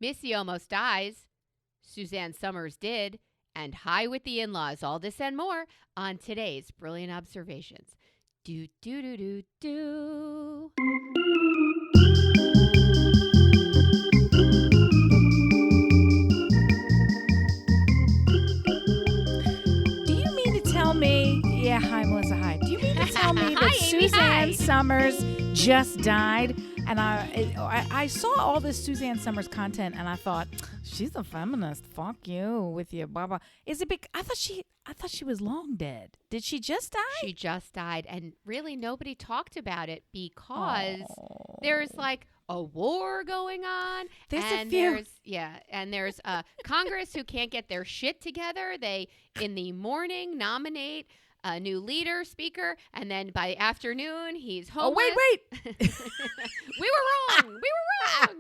Missy almost dies. Suzanne Somers did. And high with the in-laws. All this and more on today's Brilliant Observations. Do, do, do, do, do. Do you mean to tell me? Yeah, hi, Melissa. Hi. Do you mean to tell me that Hi, Amy, Suzanne hi. Somers just died? And I saw all this Suzanne Somers content, and I thought she's a feminist. Fuck you with your blah blah. Is it? I thought she was long dead. Did she just die? She just died, and really nobody talked about it because there's like a war going on. There's and a few. there's Congress who can't get their shit together. They in the morning nominate a new leader, speaker, and then by afternoon he's homeless. Oh wait! We were wrong.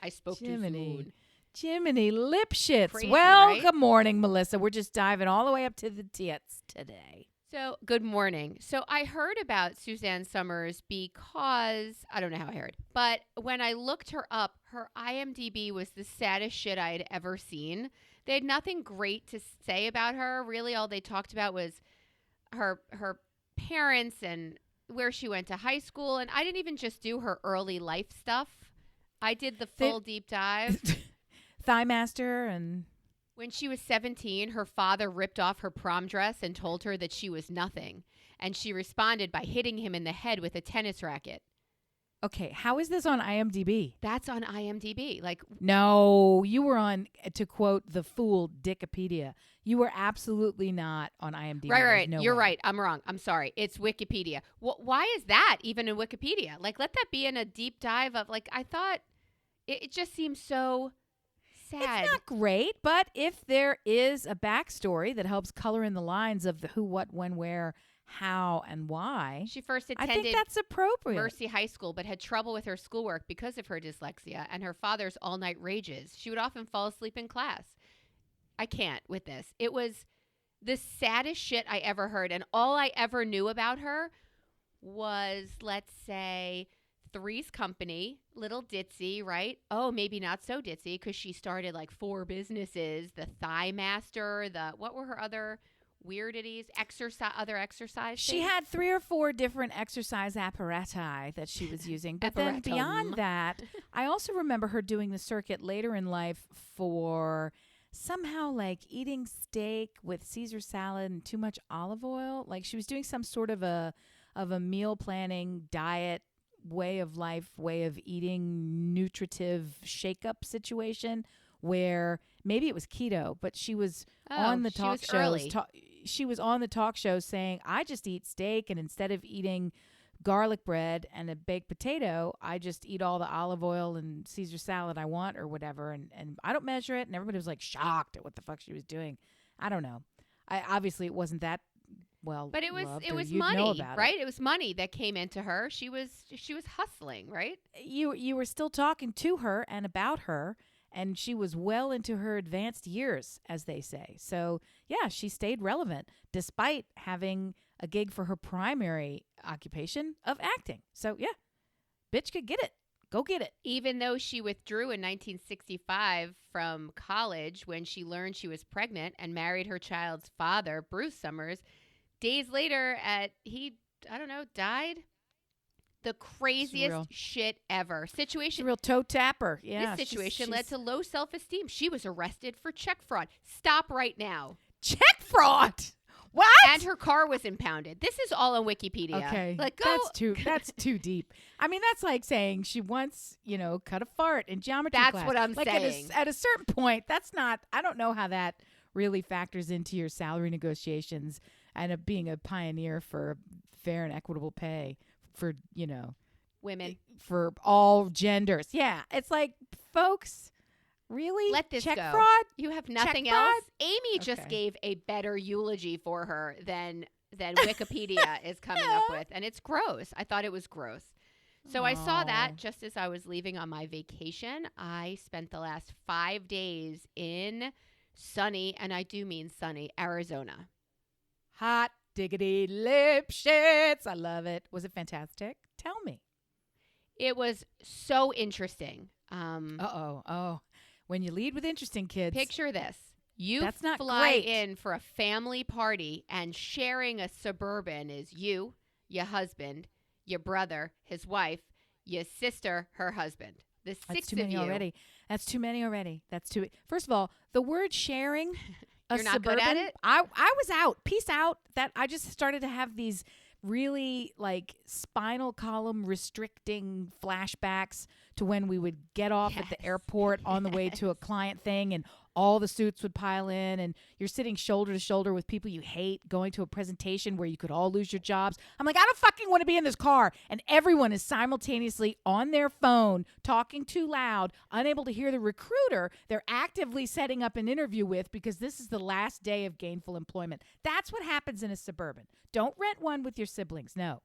I spoke too soon. Jiminy lipshits. Crazy, Well, right? Good morning, Melissa. We're just diving all the way up to the tits today. So, good morning. So, I heard about Suzanne Somers because, I don't know how I heard, but when I looked her up, her IMDb was the saddest shit I had ever seen. They had nothing great to say about her. Really, all they talked about was her parents and where she went to high school. And I didn't even just do her early life stuff. I did the full deep dive. Thigh Master and... When she was 17, her father ripped off her prom dress and told her that she was nothing. And she responded by hitting him in the head with a tennis racket. Okay, how is this on IMDb? That's on IMDb. No, you were on, to quote the fool Dickipedia, you were absolutely not on IMDb. Right. No You're way. right. I'm wrong. I'm sorry. It's Wikipedia. Why is that even in Wikipedia? Let that be in a deep dive of, I thought it just seems so sad. It's not great, but if there is a backstory that helps color in the lines of the who, what, when, where, how, and why, She first I attended think that's appropriate. Mercy High School, but had trouble with her schoolwork because of her dyslexia and her father's all-night rages. She would often fall asleep in class. I can't with this. It was the saddest shit I ever heard, and all I ever knew about her was, let's say, Three's Company, little ditzy, right? Oh, maybe not so ditzy because she started 4 businesses, the Thigh Master, what were her other weirdities, other exercise She things? had 3 or 4 different exercise apparati that she was using. But then Apparatum. beyond that, I also remember her doing the circuit later in life for somehow eating steak with Caesar salad and too much olive oil. She was doing some sort of a meal planning diet, way of life, way of eating, nutritive shake-up situation where maybe it was keto, but she was on the talk shows. She was on the talk show saying, I just eat steak, and instead of eating garlic bread and a baked potato, I just eat all the olive oil and Caesar salad I want or whatever, and I don't measure it. And everybody was shocked at what the fuck she was doing. I don't know. Obviously it wasn't that well, but it was you'd money, know about right? it. It was money that came into her. She was hustling, right? You were still talking to her and about her, and she was well into her advanced years, as they say. So yeah, she stayed relevant despite having a gig for her primary occupation of acting. So yeah, bitch could get it. Go get it. Even though she withdrew in 1965 from college when she learned she was pregnant and married her child's father, Bruce Somers, days later he died. The craziest shit ever. Situation. Real toe tapper. Yeah. This situation led to low self-esteem. She was arrested for check fraud. Stop right now. Check fraud. What? And her car was impounded. This is all on Wikipedia. Okay. Go. That's too deep. I mean, that's like saying she once, cut a fart in geometry class. That's what I'm saying. At a certain point, that's not, I don't know how that really factors into your salary negotiations and being a pioneer for fair and equitable pay for, women. For all genders. Yeah. It's folks, really? Let this check go. Fraud? You have nothing Check else? fraud? Amy just gave a better eulogy for her than Wikipedia is coming up with. And it's gross. I thought it was gross. So I saw that just as I was leaving on my vacation. I spent the last 5 days in sunny, and I do mean sunny, Arizona. Hot diggity lip shits. I love it. Was it fantastic? Tell me. It was so interesting. Oh. When you lead with interesting, kids. Picture this. You That's not fly great. in for a family party, and sharing a Suburban is you, your husband, your brother, his wife, your sister, her husband. The That's six too of many you. already. That's too many already. That's too. First of all, the word sharing. You're not Suburban, good at it? I was out. Peace out. That I just started to have these really like spinal column restricting flashbacks to when we would get off at the Yes. airport on the way to a client thing, and all the suits would pile in, and you're sitting shoulder to shoulder with people you hate, going to a presentation where you could all lose your jobs. I'm like, I don't fucking want to be in this car. And everyone is simultaneously on their phone, talking too loud, unable to hear the recruiter they're actively setting up an interview with because this is the last day of gainful employment. That's what happens in a Suburban. Don't rent one with your siblings. No.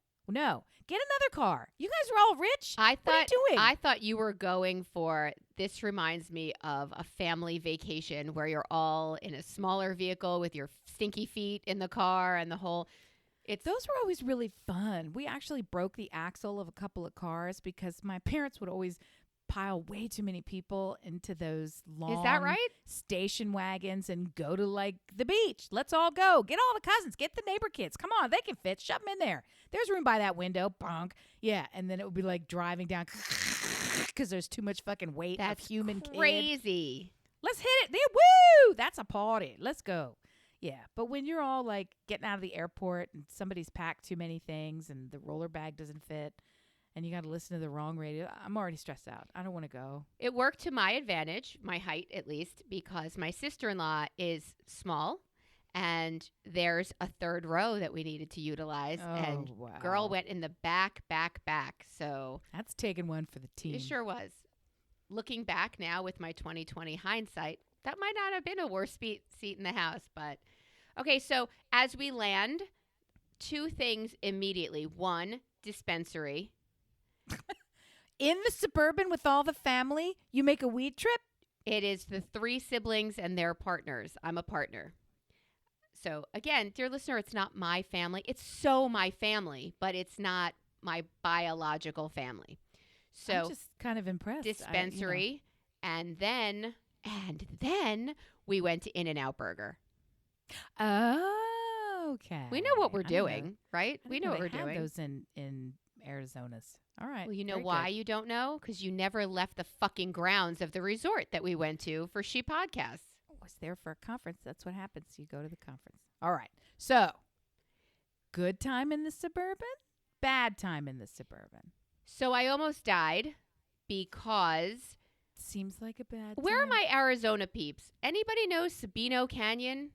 Get another car. You guys are all rich. What are you doing? I thought you were going for, this reminds me of a family vacation where you're all in a smaller vehicle with your stinky feet in the car and the whole. Those were always really fun. We actually broke the axle of a couple of cars because my parents would always pile way too many people into those long Is that right? station wagons and go to like the beach. Let's all go. Get all the cousins. Get the neighbor kids. Come on, they can fit. Shove them in there. There's room by that window. Bonk. Yeah, and then it would be like driving down because there's too much fucking weight That's of human kid. crazy. Let's hit it. Woo! That's a party. Let's go. Yeah, but when you're all like getting out of the airport and somebody's packed too many things and the roller bag doesn't fit, and you got to listen to the wrong radio, I'm already stressed out. I don't want to go. It worked to my advantage, my height at least, because my sister-in-law is small, and there's a third row that we needed to utilize. And wow. girl went in the back. So That's taking one for the team. it sure was. Looking back now with my 2020 hindsight, that might not have been a worse seat in the house. But okay, so as we land, two things immediately. One, dispensary. In the Suburban with all the family, you make a weed trip? It is the three siblings and their partners. I'm a partner. So again, dear listener, it's not my family. It's so my family, but it's not my biological family. So I'm just kind of impressed. dispensary, and then we to In-N-Out Burger. Okay. We know what we're I didn't know- doing, right? I We didn't know what they we're had doing. those in Arizona's. All right. Well, you know Very why good. you don't know? Because you never left the fucking grounds of the resort that we went to for She Podcasts. I was there for a conference. That's what happens. You go to the conference. All right. So, good time in the Suburban, bad time in the Suburban. So I almost died because Seems like a bad where are time. my Arizona peeps? Anybody know Sabino Canyon?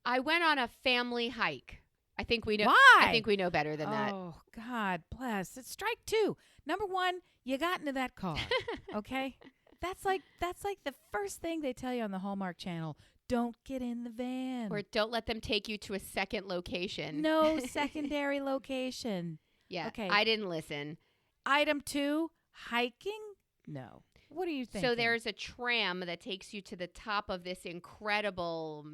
I went on a family hike. I think we know. Why? I think we know better than that. Oh, God bless. It's strike two. Number one, you got into that car. Okay? That's like the first thing they tell you on the Hallmark Channel. Don't get in the van. Or don't let them take you to a second location. No secondary location. Yeah. Okay. I didn't listen. Item two, hiking? No. What are you thinking? So there's a tram that takes you to the top of this incredible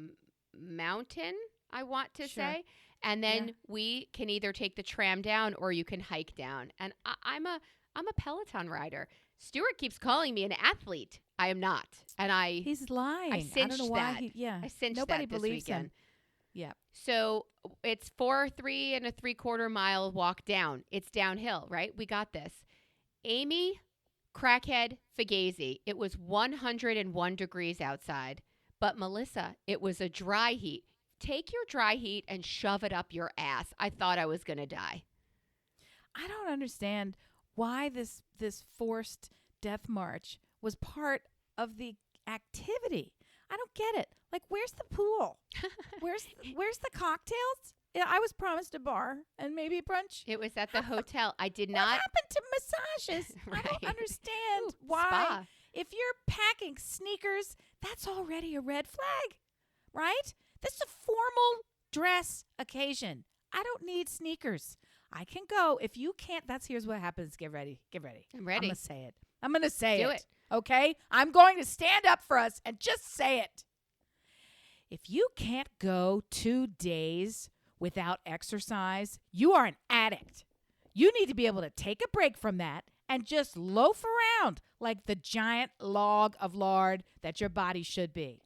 mountain, I want to Sure. say. And then Yeah. we can either take the tram down or you can hike down. And I'm a Peloton rider. Stuart keeps calling me an athlete. I am not. And He's lying. I don't cinched know why. that. Yeah. I cinched Nobody that this believes weekend. him. Yeah. So it's 3 3/4 mile walk down. It's downhill, right? We got this. Amy, crackhead, Fugazi. It was 101 degrees outside. But Melissa, it was a dry heat. Take your dry heat and shove it up your ass. I thought I was going to die. I don't understand why this forced death march was part of the activity. I don't get it. Like, where's the pool? Where's the cocktails? Yeah, I was promised a bar and maybe brunch. It was at the hotel. I did What not. happened to massages? I Right. don't understand Ooh, why. spa. If you're packing sneakers, that's already a red flag, right? This is a formal dress occasion. I don't need sneakers. I can go. If you can't, here's what happens. Get ready. I'm ready. I'm going to say it. I'm going to say Do it. it. Okay? I'm going to stand up for us and just say it. If you can't go 2 days without exercise, you are an addict. You need to be able to take a break from that and just loaf around like the giant log of lard that your body should be.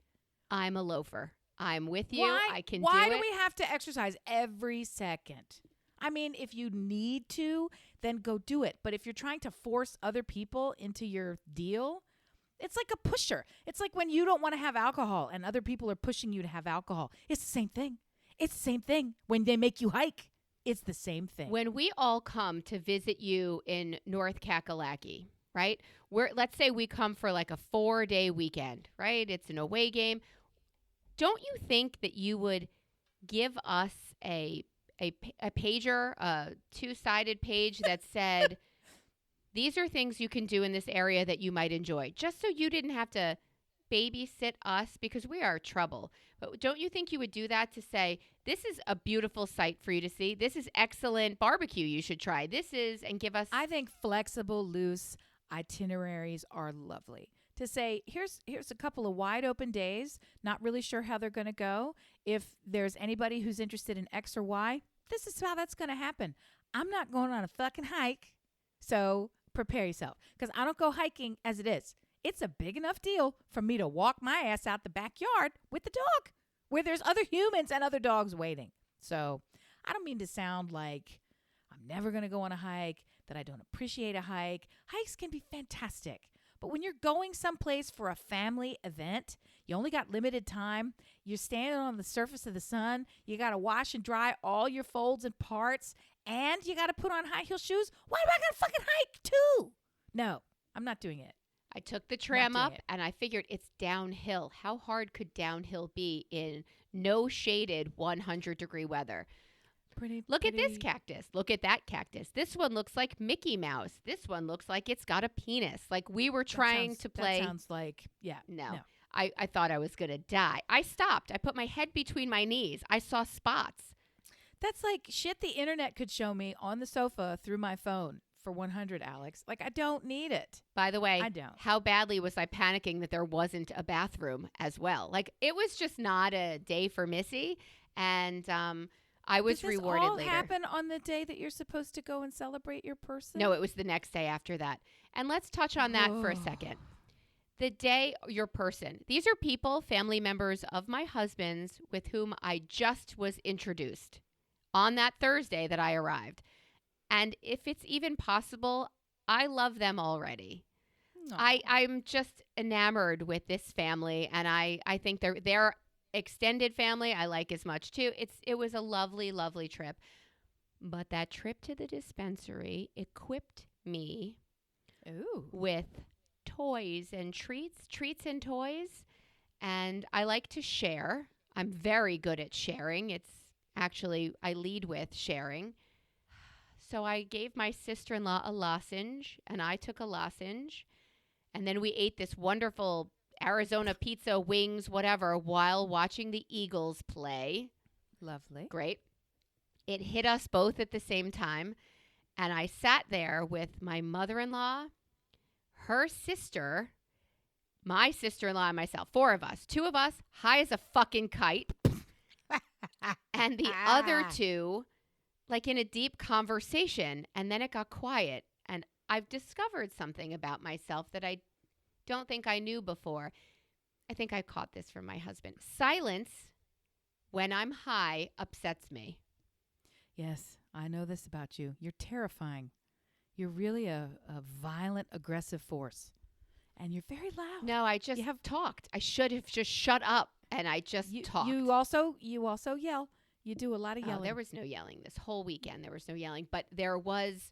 I'm a loafer. I'm with you. I can do it. Why do we have to exercise every second? I mean, if you need to, then go do it. But if you're trying to force other people into your deal, it's like a pusher. It's like when you don't want to have alcohol and other people are pushing you to have alcohol. It's the same thing. It's the same thing when they make you hike. It's the same thing. When we all come to visit you in North Kakalaki, right? Let's say we come for like a 4-day weekend, right? It's an away game. Don't you think that you would give us a pager, a 2-sided page that said, these are things you can do in this area that you might enjoy, just so you didn't have to babysit us, because we are trouble. But don't you think you would do that to say, this is a beautiful site for you to see. This is excellent barbecue you should try. And give us. I think flexible, loose itineraries are lovely. To say, here's a couple of wide open days, not really sure how they're going to go. If there's anybody who's interested in X or Y, this is how that's going to happen. I'm not going on a fucking hike, so prepare yourself. Because I don't go hiking as it is. It's a big enough deal for me to walk my ass out the backyard with the dog, where there's other humans and other dogs waiting. So I don't mean to sound like I'm never going to go on a hike, that I don't appreciate a hike. Hikes can be fantastic. But when you're going someplace for a family event, you only got limited time. You're standing on the surface of the sun. You got to wash and dry all your folds and parts. And you got to put on high heel shoes. Why do I got to fucking hike too? No, I'm not doing it. I took the tram up and I figured it's downhill. How hard could downhill be in no shaded 100-degree weather? Look at this cactus. Look at that cactus. This one looks like Mickey Mouse. This one looks like it's got a penis. Like we were trying to play. That sounds like, yeah. No. I thought I was going to die. I stopped. I put my head between my knees. I saw spots. That's like shit the internet could show me on the sofa through my phone for 100, Alex. Like, I don't need it. By the way, I don't. How badly was I panicking that there wasn't a bathroom as well? Like, it was just not a day for Missy. And, I was rewarded later. Does this all happen on the day that you're supposed to go and celebrate your person? No, it was the next day after that. And let's touch on that for a second. The day your person. These are people, family members of my husband's, with whom I just was introduced on that Thursday that I arrived. And if it's even possible, I love them already. No. I'm just enamored with this family, and I think they're extended family I like as much too. It was a lovely, lovely trip. But that trip to the dispensary equipped me with toys and treats and toys. And I like to share. I'm very good at sharing. It's actually, I lead with sharing. So I gave my sister-in-law a lozenge, and I took a lozenge. And then we ate this wonderful Arizona pizza, wings, whatever, while watching the Eagles play. Lovely. Great. It hit us both at the same time. And I sat there with my mother-in-law, her sister, my sister-in-law, and myself. 4 of us. 2 of us, high as a fucking kite. And the other 2, like in a deep conversation. And then it got quiet. And I've discovered something about myself that I don't think I knew before. I think I caught this from my husband. Silence when I'm high upsets me. Yes, I know this about you. You're terrifying. You're really a violent, aggressive force. And you're very loud. No, I just have talked. I should have just shut up, and I just talked. You also yell. You do a lot of yelling. Oh, there was no yelling this whole weekend. There was no yelling. But there was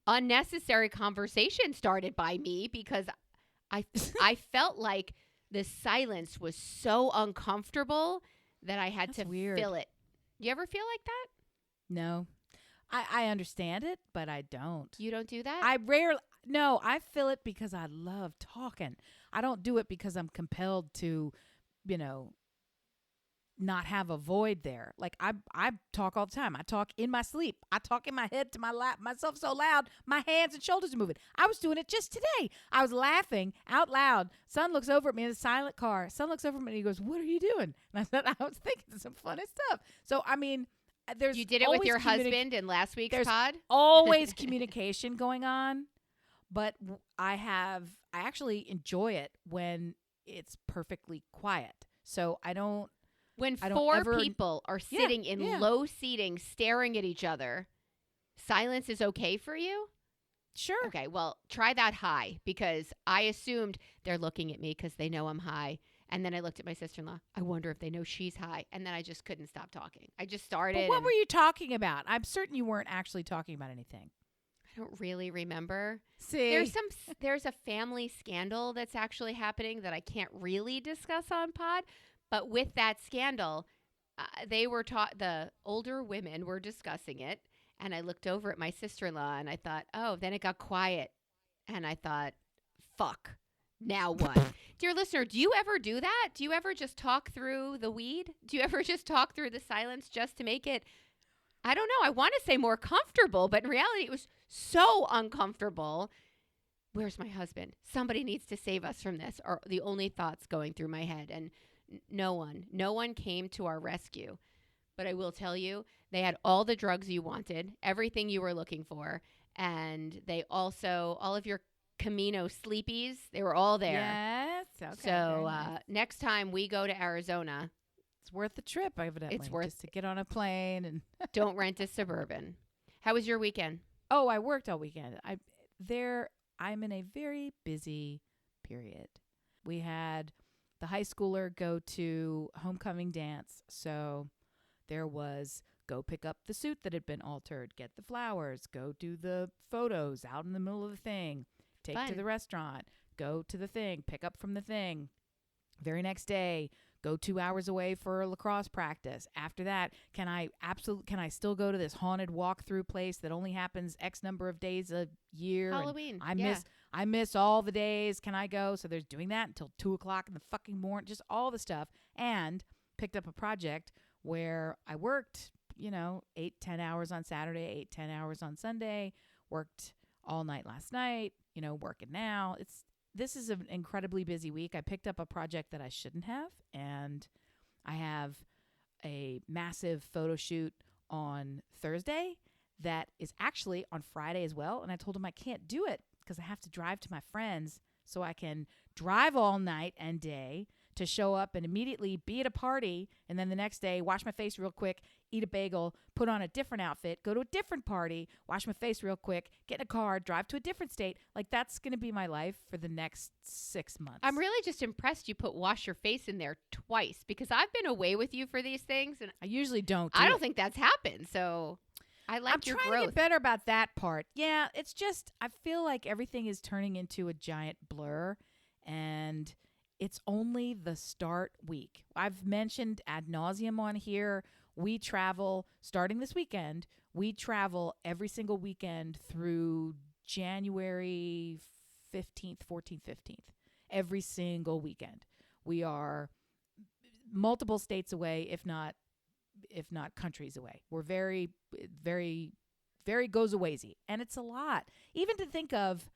unnecessary conversation started by me because I felt like the silence was so uncomfortable that I had to fill it. You ever feel like that? No. I understand it, but I don't. You don't do that? No, I fill it because I love talking. I don't do it because I'm compelled to, not have a void there. Like I talk all the time. I talk in my sleep. I talk in my head to myself so loud, my hands and shoulders are moving. I was doing it just today. I was laughing out loud. Son looks over at me in a silent car. Son looks over at me and he goes, "What are you doing?" And I said, "I was thinking some funny stuff." So, I mean, you did it with your husband in last week's pod? Always communication going on. but I actually enjoy it when it's perfectly quiet. So I don't When ever, people are sitting in low seating, staring at each other, silence is okay for you? Sure. Okay, well, try that high, because I assumed they're looking at me because they know I'm high. And then I looked at my sister-in-law. I wonder if they know she's high. And then I just couldn't stop talking. I just started. But what were you talking about? I'm certain you weren't actually talking about anything. I don't really remember. See, There's a family scandal that's actually happening that I can't really discuss on pod. But with that scandal, they were the older women were discussing it. And I looked over at my sister-in-law and I thought, oh, then it got quiet. And I thought, fuck, now what? Dear listener, do you ever do that? Do you ever just talk through the weed? Do you ever just talk through the silence just to make it, I don't know, I want to say more comfortable, but in reality it was so uncomfortable. Where's my husband? Somebody needs to save us from this, are the only thoughts going through my head. And no one came to our rescue. But I will tell you, they had all the drugs you wanted, everything you were looking for. And they also, all of your Camino sleepies, they were all there. Yes. Okay. So nice. next time we go to Arizona, it's worth the trip, evidently. It's worth just to get on a plane and don't rent a Suburban. How was your weekend? Oh, I worked all weekend. I'm in a very busy period. We had the high schooler go to homecoming dance, so there was go pick up the suit that had been altered, get the flowers, go do the photos out in the middle of the thing, take Fun. to the restaurant, go to the thing, pick up from the thing. Very next day, go 2 hours away for a lacrosse practice. After that, can I still go to this haunted walkthrough place that only happens X number of days a year? Halloween. I miss all the days. Can I go? So there's doing that until 2:00 in the fucking morning, just all the stuff. And picked up a project where I worked, 8-10 hours on Saturday, 8-10 hours on Sunday, worked all night last night, working now. This is an incredibly busy week. I picked up a project that I shouldn't have, and I have a massive photo shoot on Thursday that is actually on Friday as well. And I told him I can't do it because I have to drive to my friends, so I can drive all night and day to show up and immediately be at a party, and then the next day wash my face real quick, eat a bagel, put on a different outfit, go to a different party, wash my face real quick, get in a car, drive to a different state. Like, that's going to be my life for the next 6 months. I'm really just impressed you put wash your face in there twice, because I've been away with you for these things, and I usually don't. I don't think that's happened. So I like your growth. I'm trying to get better about that part. Yeah, it's just I feel like everything is turning into a giant blur, and it's only the start week. I've mentioned ad nauseum on here. We travel, starting this weekend, we travel every single weekend through January 15th, 14th, 15th. Every single weekend. We are multiple states away, if not countries away. We're very, very, very goes-awaysy. And it's a lot. Even to think of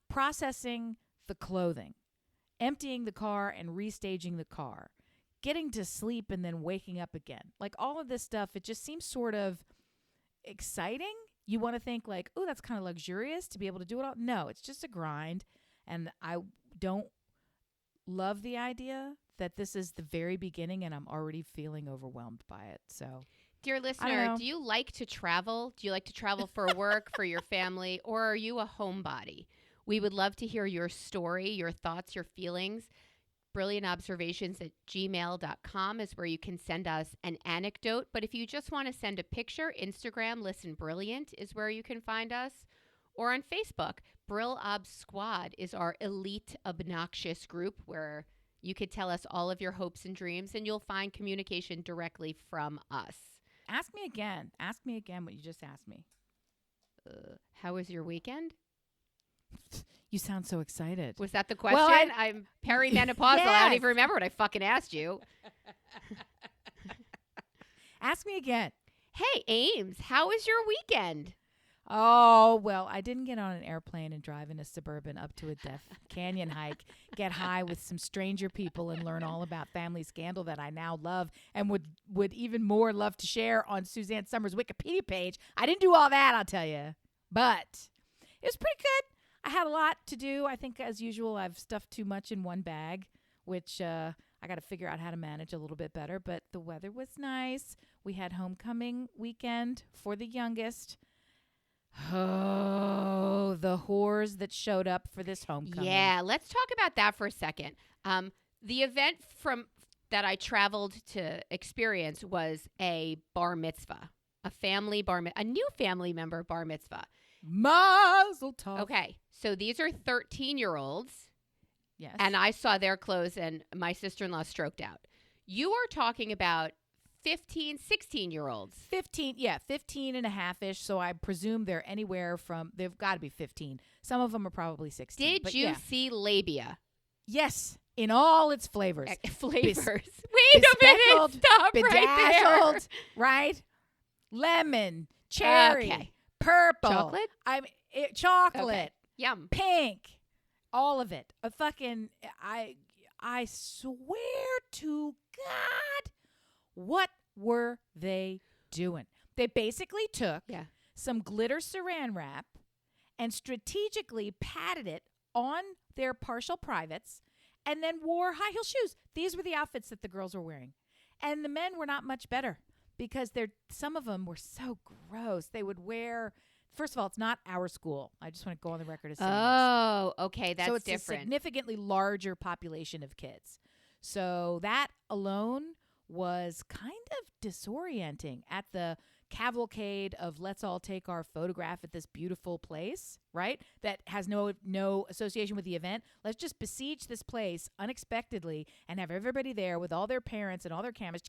processing the clothing, emptying the car and restaging the car, getting to sleep and then waking up again. Like, all of this stuff, it just seems sort of exciting. You want to think like, oh, that's kind of luxurious to be able to do it all. No, it's just a grind. And I don't love the idea that this is the very beginning and I'm already feeling overwhelmed by it. So, dear listener, do you like to travel? Do you like to travel for work, for your family, or are you a homebody? We would love to hear your story, your thoughts, your feelings. brilliantobservations@gmail.com is where you can send us an anecdote. But if you just want to send a picture, Instagram, Listen Brilliant is where you can find us. Or on Facebook, Brill Ob Squad is our elite obnoxious group where you could tell us all of your hopes and dreams, and you'll find communication directly from us. Ask me again. Ask me again what you just asked me. How was your weekend? You sound so excited. Was that the question? Well, I'm perimenopausal. Yes. I don't even remember what I fucking asked you. Ask me again. Hey, Ames, how was your weekend? Oh, well, I didn't get on an airplane and drive in a Suburban up to a Death Canyon hike, get high with some stranger people, and learn all about family scandal that I now love and would even more love to share on Suzanne Somers' Wikipedia page. I didn't do all that, I'll tell you. But it was pretty good. I had a lot to do. I think, as usual, I've stuffed too much in one bag, which I got to figure out how to manage a little bit better. But the weather was nice. We had homecoming weekend for the youngest. Oh, the whores that showed up for this homecoming. Yeah, let's talk about that for a second. The event that I traveled to experience was a bar mitzvah, a new family member bar mitzvah. Mazel tov. Okay, so these are 13-year-olds. Yes. And I saw their clothes, and my sister-in-law stroked out. You are talking about 15, 16-year-olds. 15 and a half-ish, so I presume they're anywhere from, they've got to be 15. Some of them are probably 16. Did you see labia? Yes, in all its flavors. Flavors. Wait a minute. Stop bedazzled, right right? Lemon, cherry, Okay. purple. Chocolate? Chocolate, Okay. Yum. pink, all of it. A fucking, I swear to God, what were they doing? They basically took some glitter saran wrap and strategically patted it on their partial privates and then wore high heel shoes. These were the outfits that the girls were wearing. And the men were not much better because some of them were so gross. They would wear, first of all, it's not our school. I just want to go on the record as saying this. Oh, okay. That's so it's different. a significantly larger population of kids. So that alone was kind of disorienting at the cavalcade of let's all take our photograph at this beautiful place, right? That has no association with the event. Let's just besiege this place unexpectedly and have everybody there with all their parents and all their cameras.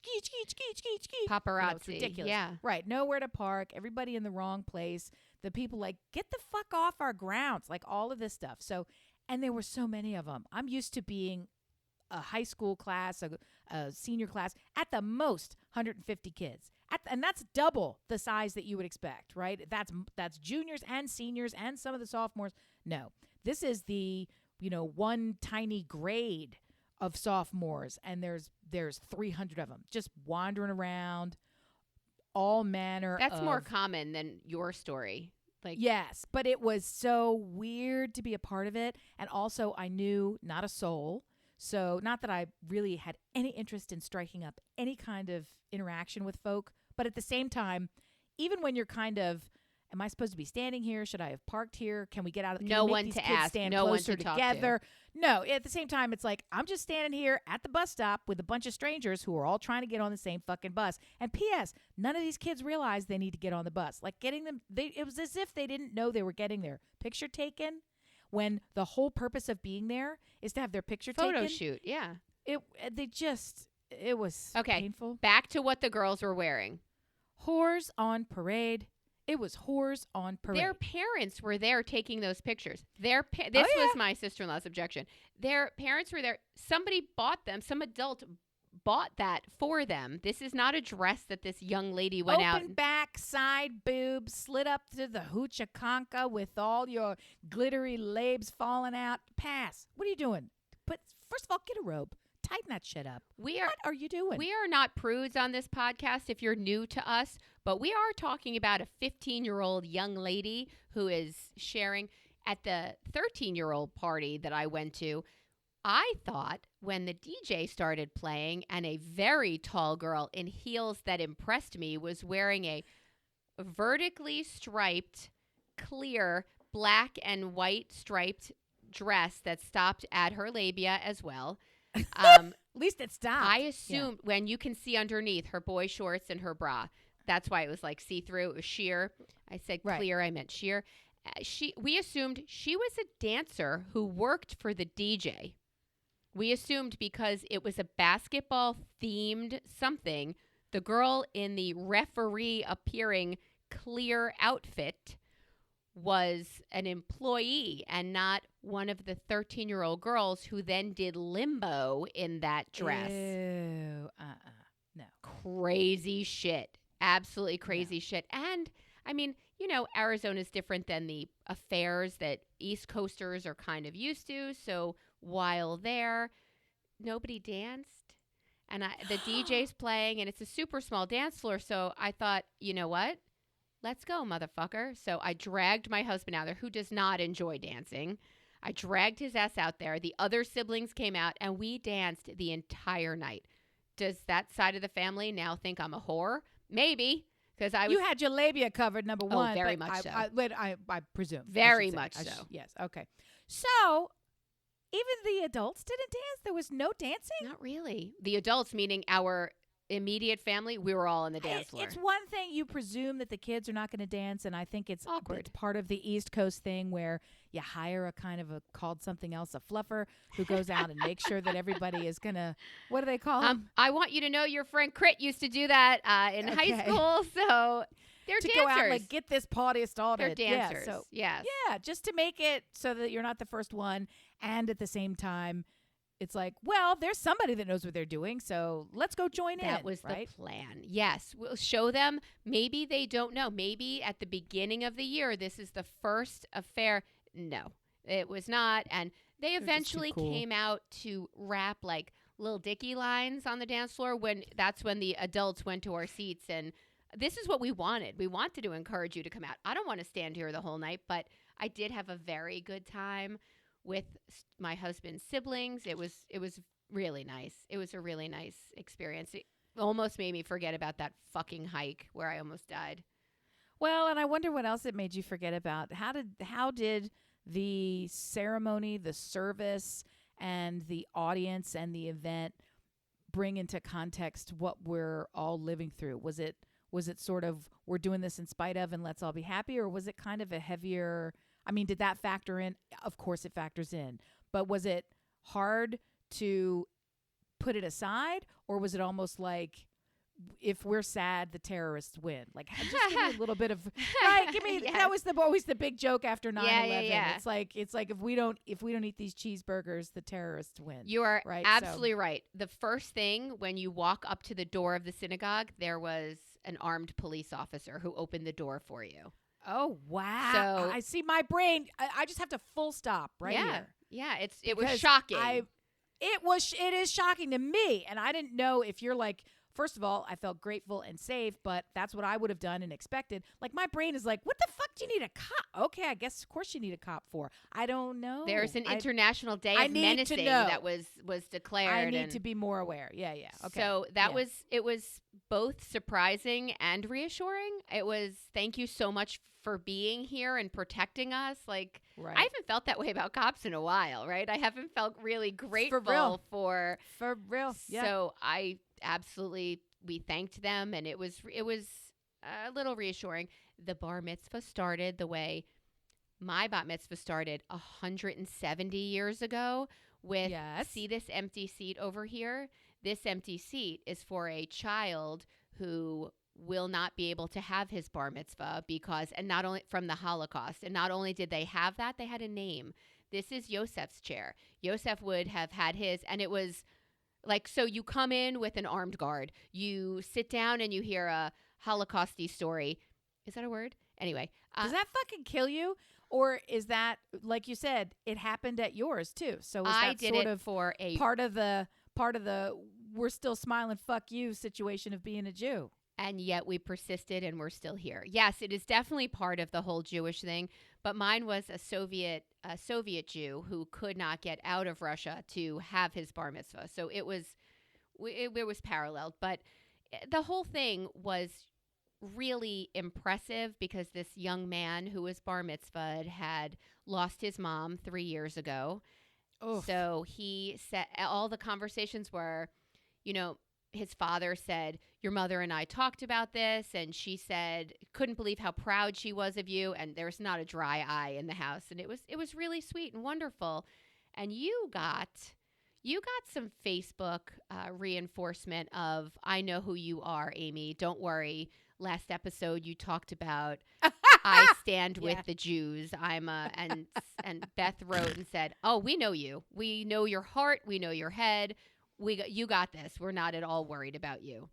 Paparazzi. It's ridiculous. Yeah. Right. Nowhere to park. Everybody in the wrong place. The people like, get the fuck off our grounds. Like all of this stuff. So, and there were so many of them. I'm used to being a high school class, a senior class, at the most 150 kids. And that's double the size that you would expect, right? That's juniors and seniors and some of the sophomores. No, this is the, one tiny grade of sophomores, and there's 300 of them just wandering around, all manner That's of, more common than your story. Yes, but it was so weird to be a part of it. And also I knew not a soul. So not that I really had any interest in striking up any kind of interaction with folk, but at the same time, even when you're kind of, am I supposed to be standing here? Should I have parked here? Can we get out of No one to ask, stand no one closer to talk together? No, at the same time, it's like, I'm just standing here at the bus stop with a bunch of strangers who are all trying to get on the same fucking bus. And P.S., none of these kids realize they need to get on the bus. Like getting them, it was as if they didn't know they were getting their picture taken when the whole purpose of being there is to have their picture taken. Photo shoot, yeah. It was painful. Back to what the girls were wearing. Whores on parade. It was whores on parade. Their parents were there taking those pictures. Was my sister-in-law's objection. Their parents were there. Somebody bought them. Some adult bought that for them. This is not a dress that this young lady went out. Open back, side boobs, slid up to the hoochie concha with all your glittery labes falling out. Pass. What are you doing? But first of all, get a robe. Tighten that shit up. What are you doing? We are not prudes on this podcast if you're new to us, but we are talking about a 15-year-old young lady who is sharing at the 13-year-old party that I went to. I thought when the DJ started playing and a very tall girl in heels that impressed me was wearing a vertically striped, clear, black and white striped dress that stopped at her labia as well. At least it stopped. I assumed when you can see underneath her boy shorts and her bra. That's why it was like see-through. It was sheer. I said clear. Right. I meant sheer. We assumed she was a dancer who worked for the DJ. We assumed because it was a basketball-themed something, the girl in the referee-appearing clear outfit was an employee and not one of the 13-year-old girls who then did limbo in that dress. Ew. No. Crazy shit. Absolutely crazy shit. And, I mean, Arizona's different than the affairs that East Coasters are kind of used to. So while there, nobody danced. And the DJ's playing, and it's a super small dance floor. So I thought, you know what? let's go, motherfucker. So I dragged my husband out there, who does not enjoy dancing. I dragged his ass out there. The other siblings came out, and we danced the entire night. Does that side of the family now think I'm a whore? Maybe, because I was. You had your labia covered, number one. very much so. I presume. Very much so. Yes. Okay. So, even the adults didn't dance? There was no dancing? Not really. The adults, meaning our immediate family, we were all on the dance floor. It's one thing you presume that the kids are not going to dance, and I think it's awkward. It's part of the East Coast thing where you hire a kind of called something else, a fluffer, who goes out and makes sure that everybody is going to, what do they call them? I want you to know your friend Crit used to do that in high school, so they're to dancers. Go out and get this party started. They're dancers, yeah, so, yes. Yeah, just to make it so that you're not the first one, and at the same time, it's like, well, there's somebody that knows what they're doing, so let's go join in. That was the plan. Yes. We'll show them. Maybe they don't know. Maybe at the beginning of the year, this is the first affair. No, it was not. And they eventually came out to rap like Lil Dicky lines on the dance floor that's when the adults went to our seats. And this is what we wanted. We wanted to encourage you to come out. I don't want to stand here the whole night, but I did have a very good time with my husband's siblings. It was really nice. It was a really nice experience. It almost made me forget about that fucking hike where I almost died. Well, and I wonder what else it made you forget about. How did the ceremony, the service, and the audience and the event bring into context what we're all living through? Was it sort of, we're doing this in spite of and let's all be happy, or was it kind of a heavier, I mean, did that factor in? Of course it factors in. But was it hard to put it aside? Or was it almost like, if we're sad, the terrorists win? Like, just give me a little bit of, right? Give me, yes. That was always the big joke after 9/11. Yeah. It's like if we don't eat these cheeseburgers, the terrorists win. You are right? Absolutely right. The first thing when you walk up to the door of the synagogue, there was an armed police officer who opened the door for you. Oh, wow. So I see my brain. I just have to full stop here. Yeah, it was shocking. It is shocking to me. And I didn't know if you're like, first of all, I felt grateful and safe, but that's what I would have done and expected. Like, my brain is like, what the fuck do you need a cop? Okay, I guess, of course you need a cop for. I don't know. There's an International Day of Menacing that was declared. I need to be more aware. Yeah. Okay. So it was both surprising and reassuring. It was, thank you so much for being here and protecting us. Like, right. I haven't felt that way about cops in a while, right? I haven't felt really grateful for real. Yeah. So we thanked them, and it was a little reassuring. The bar mitzvah started the way my bat mitzvah started 170 years ago with, see this empty seat over here? This empty seat is for a child who will not be able to have his bar mitzvah and not only from the Holocaust, and not only did they have that, they had a name. This is Yosef's chair. Yosef would have had his, and it was like, so you come in with an armed guard, you sit down and you hear a Holocausty story. Is that a word? Anyway. Does that fucking kill you? Or is that, like you said, it happened at yours too? So is I that did sort it of for a part of the we're still smiling, fuck you situation of being a Jew? And yet we persisted and we're still here. Yes, it is definitely part of the whole Jewish thing. But mine was a Soviet Jew who could not get out of Russia to have his bar mitzvah. So it was paralleled. But the whole thing was really impressive because this young man who was bar mitzvahed had lost his mom 3 years ago. Oof. So he said, all the conversations were, his father said, your mother and I talked about this, and she said, couldn't believe how proud she was of you, and there was not a dry eye in the house, and it was really sweet and wonderful. And you got some Facebook reinforcement of, I know who you are, Amy. Don't worry. Last episode you talked about I stand with the Jews. And Beth wrote and said, "Oh, we know you. We know your heart. We know your head. You got this. We're not at all worried about you."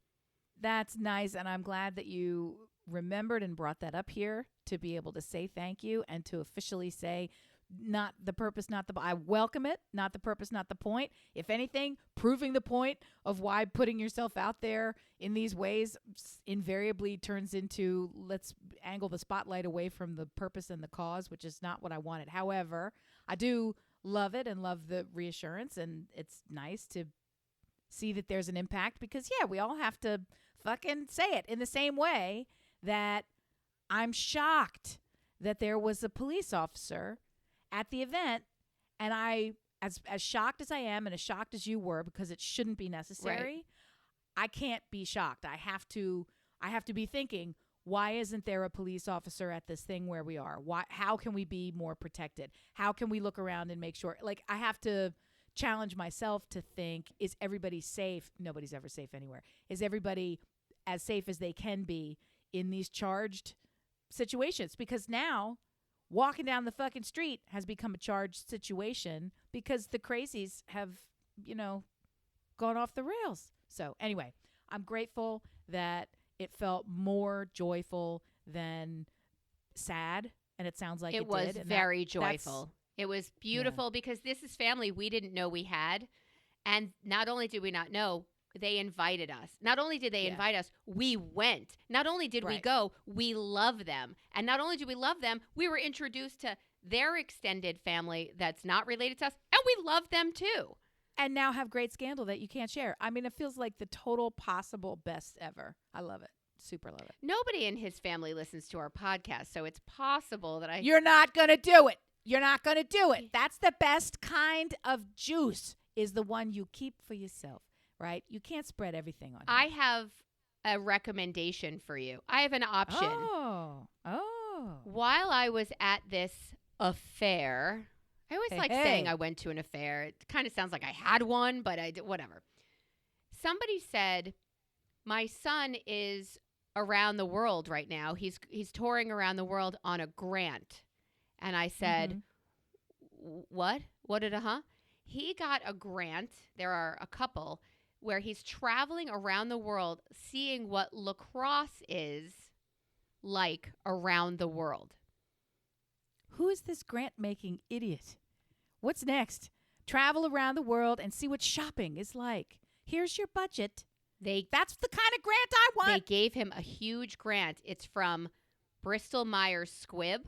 That's nice, and I'm glad that you remembered and brought that up here to be able to say thank you and to officially say not the purpose, not the I welcome it, not the purpose, not the point. If anything, proving the point of why putting yourself out there in these ways invariably turns into let's angle the spotlight away from the purpose and the cause, which is not what I wanted. However, I do love it and love the reassurance, and it's nice to see that there's an impact because, yeah, we all have to fucking say it in the same way that I'm shocked that there was a police officer at the event, and I, as shocked as I am and as shocked as you were, because it shouldn't be necessary, Right. I can't be shocked. I have to be thinking, why isn't there a police officer at this thing where we are? How can we be more protected? How can we look around and make sure? Like, I have to challenge myself to think, is everybody safe? Nobody's ever safe anywhere. Is everybody as safe as they can be in these charged situations? Because now walking down the fucking street has become a charged situation because the crazies have, gone off the rails. So anyway, I'm grateful that it felt more joyful than sad, and it sounds like it was did. very joyful. It was beautiful because this is family we didn't know we had. And not only did we not know, they invited us. Not only did they invite us, we went. Not only did we go, we love them. And not only did we love them, we were introduced to their extended family that's not related to us, and we love them too. And now have great scandal that you can't share. I mean, it feels like the total possible best ever. I love it. Super love it. Nobody in his family listens to our podcast, so it's possible that You're not going to do it. You're not going to do it. That's the best kind of juice, is the one you keep for yourself, right? You can't spread everything on I have a recommendation for you. I have an option. Oh. While I was at this affair, I always like saying I went to an affair. It kind of sounds like I had one, but I did, whatever. Somebody said, my son is around the world right now. He's touring around the world on a grant. And I said, what? What did He got a grant. There are a couple where he's traveling around the world, seeing what lacrosse is like around the world. Who is this grant-making idiot? What's next? Travel around the world and see what shopping is like. Here's your budget. That's the kind of grant I want. They gave him a huge grant. It's from Bristol Myers Squibb.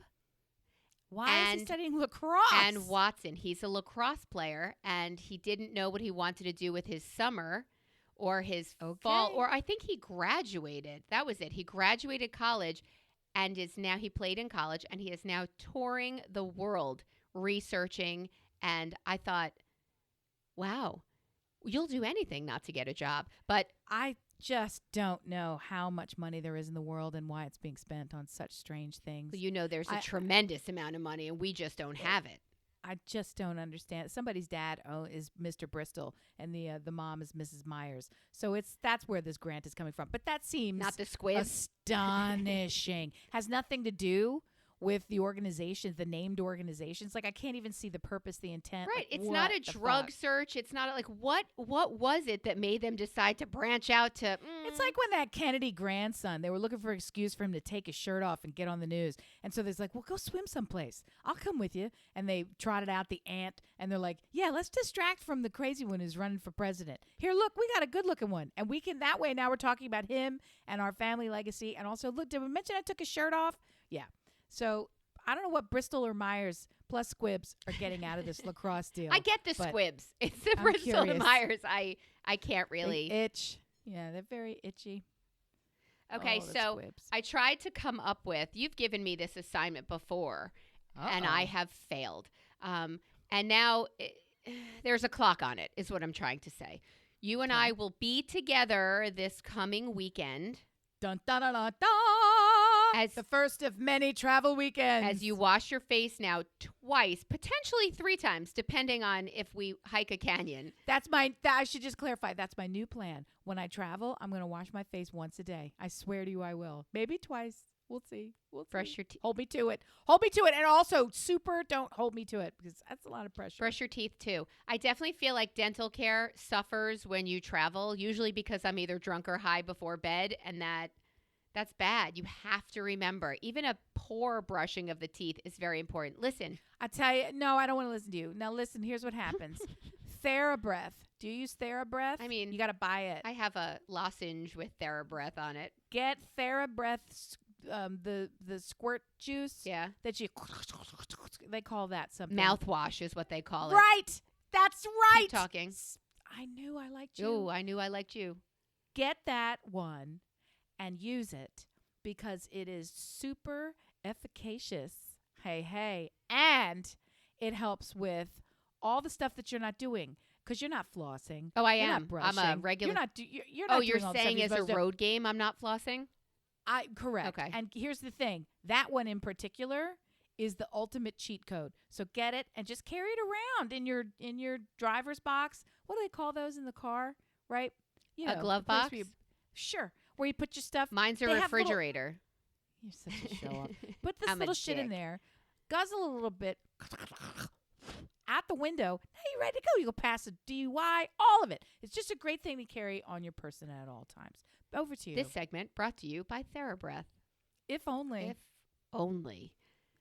Why is he studying lacrosse? And Watson. He's a lacrosse player, and he didn't know what he wanted to do with his summer or his fall. Or I think he graduated. That was it. He graduated college and he played in college, and he is now touring the world researching. And I thought, wow, you'll do anything not to get a job. But I just don't know how much money there is in the world and why it's being spent on such strange things. There's a tremendous amount of money, and we just don't have it. I just don't understand. Somebody's dad is Mr. Bristol, and the mom is Mrs. Myers. So that's where this grant is coming from. But that seems not the Squibb. Astonishing. Has nothing to do with the organizations, the named organizations. Like, I can't even see the purpose, the intent. Right. Like, it's not a drug search. It's not like, what was it that made them decide to branch out to? It's like when that Kennedy grandson, they were looking for an excuse for him to take his shirt off and get on the news. And so there's like, well, go swim someplace. I'll come with you. And they trotted out the aunt, and they're like, yeah, let's distract from the crazy one who's running for president. Here, look, we got a good looking one. And we can, that way now we're talking about him and our family legacy. And also, look, did we mention I took his shirt off? Yeah. So I don't know what Bristol or Myers plus Squibbs are getting out of this lacrosse deal. I get the Squibbs. It's the Bristol and Myers. I can't really. They itch. Yeah, they're very itchy. Okay, so Squibbs. I tried to come up with, you've given me this assignment before, and I have failed. And now there's a clock on it, is what I'm trying to say. You and I will be together this coming weekend. Dun, dun, dun, dun, dun. As the first of many travel weekends. As you wash your face now twice, potentially 3 times, depending on if we hike a canyon. I should just clarify, that's my new plan. When I travel, I'm going to wash my face once a day. I swear to you I will. Maybe twice. We'll see. Brush your teeth. Hold me to it. Hold me to it. And also, don't hold me to it, because that's a lot of pressure. Brush your teeth, too. I definitely feel like dental care suffers when you travel, usually because I'm either drunk or high before bed, and that's bad. You have to remember, even a poor brushing of the teeth is very important. Listen, I tell you, no, I don't want to listen to you. Now listen, here's what happens. TheraBreath. Do you use TheraBreath? I mean, you got to buy it. I have a lozenge with TheraBreath on it. Get TheraBreath, the squirt juice. Yeah. That you, they call that something. Mouthwash is what they call it. Right. That's right. Keep talking. I knew I liked you. Oh, I knew I liked you. Get that one and use it because it is super efficacious. Hey. And it helps with all the stuff that you're not doing because you're not flossing. Oh, I You're am. not brushing. I'm a regular. You're not you're doing all the stuff saying you're as a supposed to. road game, I'm not flossing? Correct. Okay. And here's the thing. That one in particular is the ultimate cheat code. So get it and just carry it around in your driver's box. What do they call those in the car? Right? You know, A glove the place box? where sure. Where you put your stuff. Mine's a They have little- refrigerator. You're such a show up. Put this I'm a little shit in dick. there. Guzzle a little bit. Out the window. Now you're ready to go. You go pass a DUI. All of it. It's just a great thing to carry on your person at all times. Over to you. This segment brought to you by TheraBreath. If only. If only.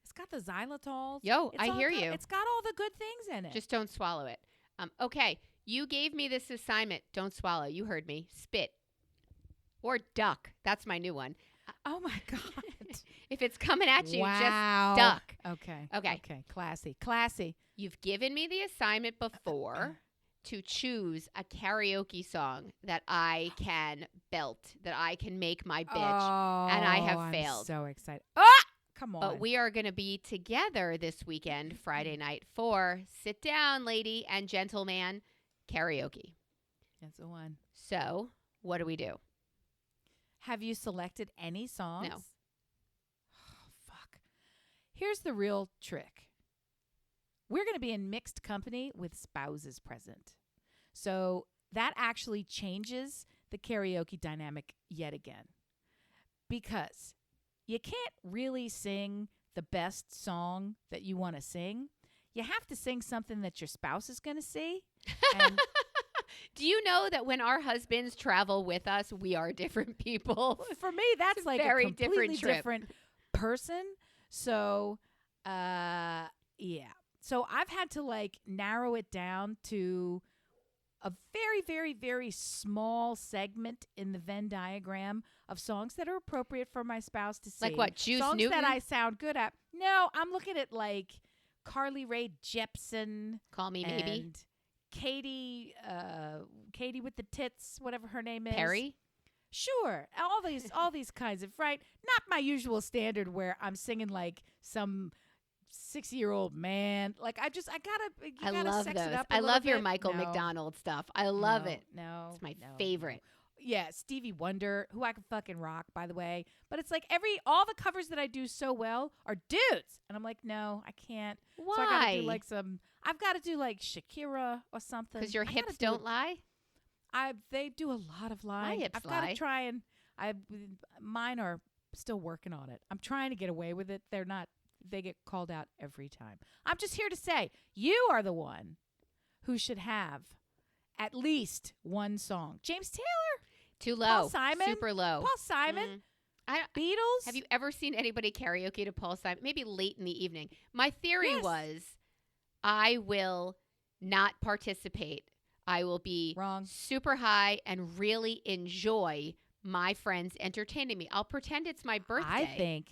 It's got the xylitol. Yo, I hear you. It's got all the good things in it. Just don't swallow it. Okay, you gave me this assignment. Don't swallow. You heard me. Spit. Or duck. That's my new one. Oh, my God. If it's coming at you, wow. just duck. Okay. Okay. Classy. You've given me the assignment before to choose a karaoke song that I can belt, that I can make my bitch, and I have failed. I'm so excited. Ah! Come on. But we are going to be together this weekend, Friday night, for Sit Down, Lady and Gentleman karaoke. That's the one. So, what do we do? Have you selected any songs? No. Oh, fuck. Here's the real trick. We're going to be in mixed company with spouses present. So that actually changes the karaoke dynamic yet again. Because you can't really sing the best song that you want to sing. You have to sing something that your spouse is going to see. And Do you know that when our husbands travel with us, we are different people? for me, that's like very a completely different trip. different person. So, yeah. So I've had to like narrow it down to a very, very, very small segment in the Venn diagram of songs that are appropriate for my spouse to sing. Like what, Juice songs Newton? that I sound good at. No, I'm looking at like Carly Rae Jepsen. Call me maybe. And Katie with the tits, whatever her name is. Perry? Sure. All these kinds of, right? Not my usual standard where I'm singing like some 60-year-old man. Like I gotta love sex those. it up a I little love your bit. Michael No. McDonald stuff. I love No, it. No. It's my no, favorite. Yeah, Stevie Wonder, who I can fucking rock, by the way. But it's like all the covers that I do so well are dudes. And I'm like, no, I can't. Why? So I've got to do like Shakira or something. Because your I gotta hips do don't it. lie? They do a lot of lying. hips I've got lie. to try and mine are still working on it. I'm trying to get away with it. They're not. They get called out every time. I'm just here to say you are the one who should have at least one song. James Taylor, Too low. Paul Simon, Super low. Paul Simon, I Beatles. Have you ever seen anybody karaoke to Paul Simon? Maybe late in the evening. My theory Yes. was I will not participate. I will be Wrong. super high and really enjoy my friends entertaining me. I'll pretend it's my birthday. I think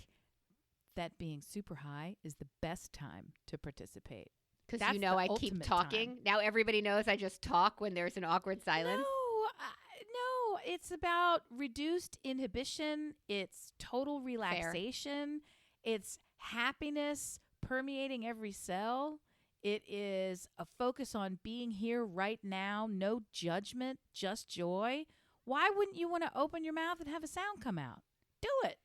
that being super high is the best time to participate. Because that's you know the I keep ultimate talking. time. Now everybody knows I just talk when there's an awkward silence. No, it's about reduced inhibition. It's total relaxation. It's happiness permeating every cell. It is a focus on being here right now, no judgment, just joy. Why wouldn't you want to open your mouth and have a sound come out? Do it.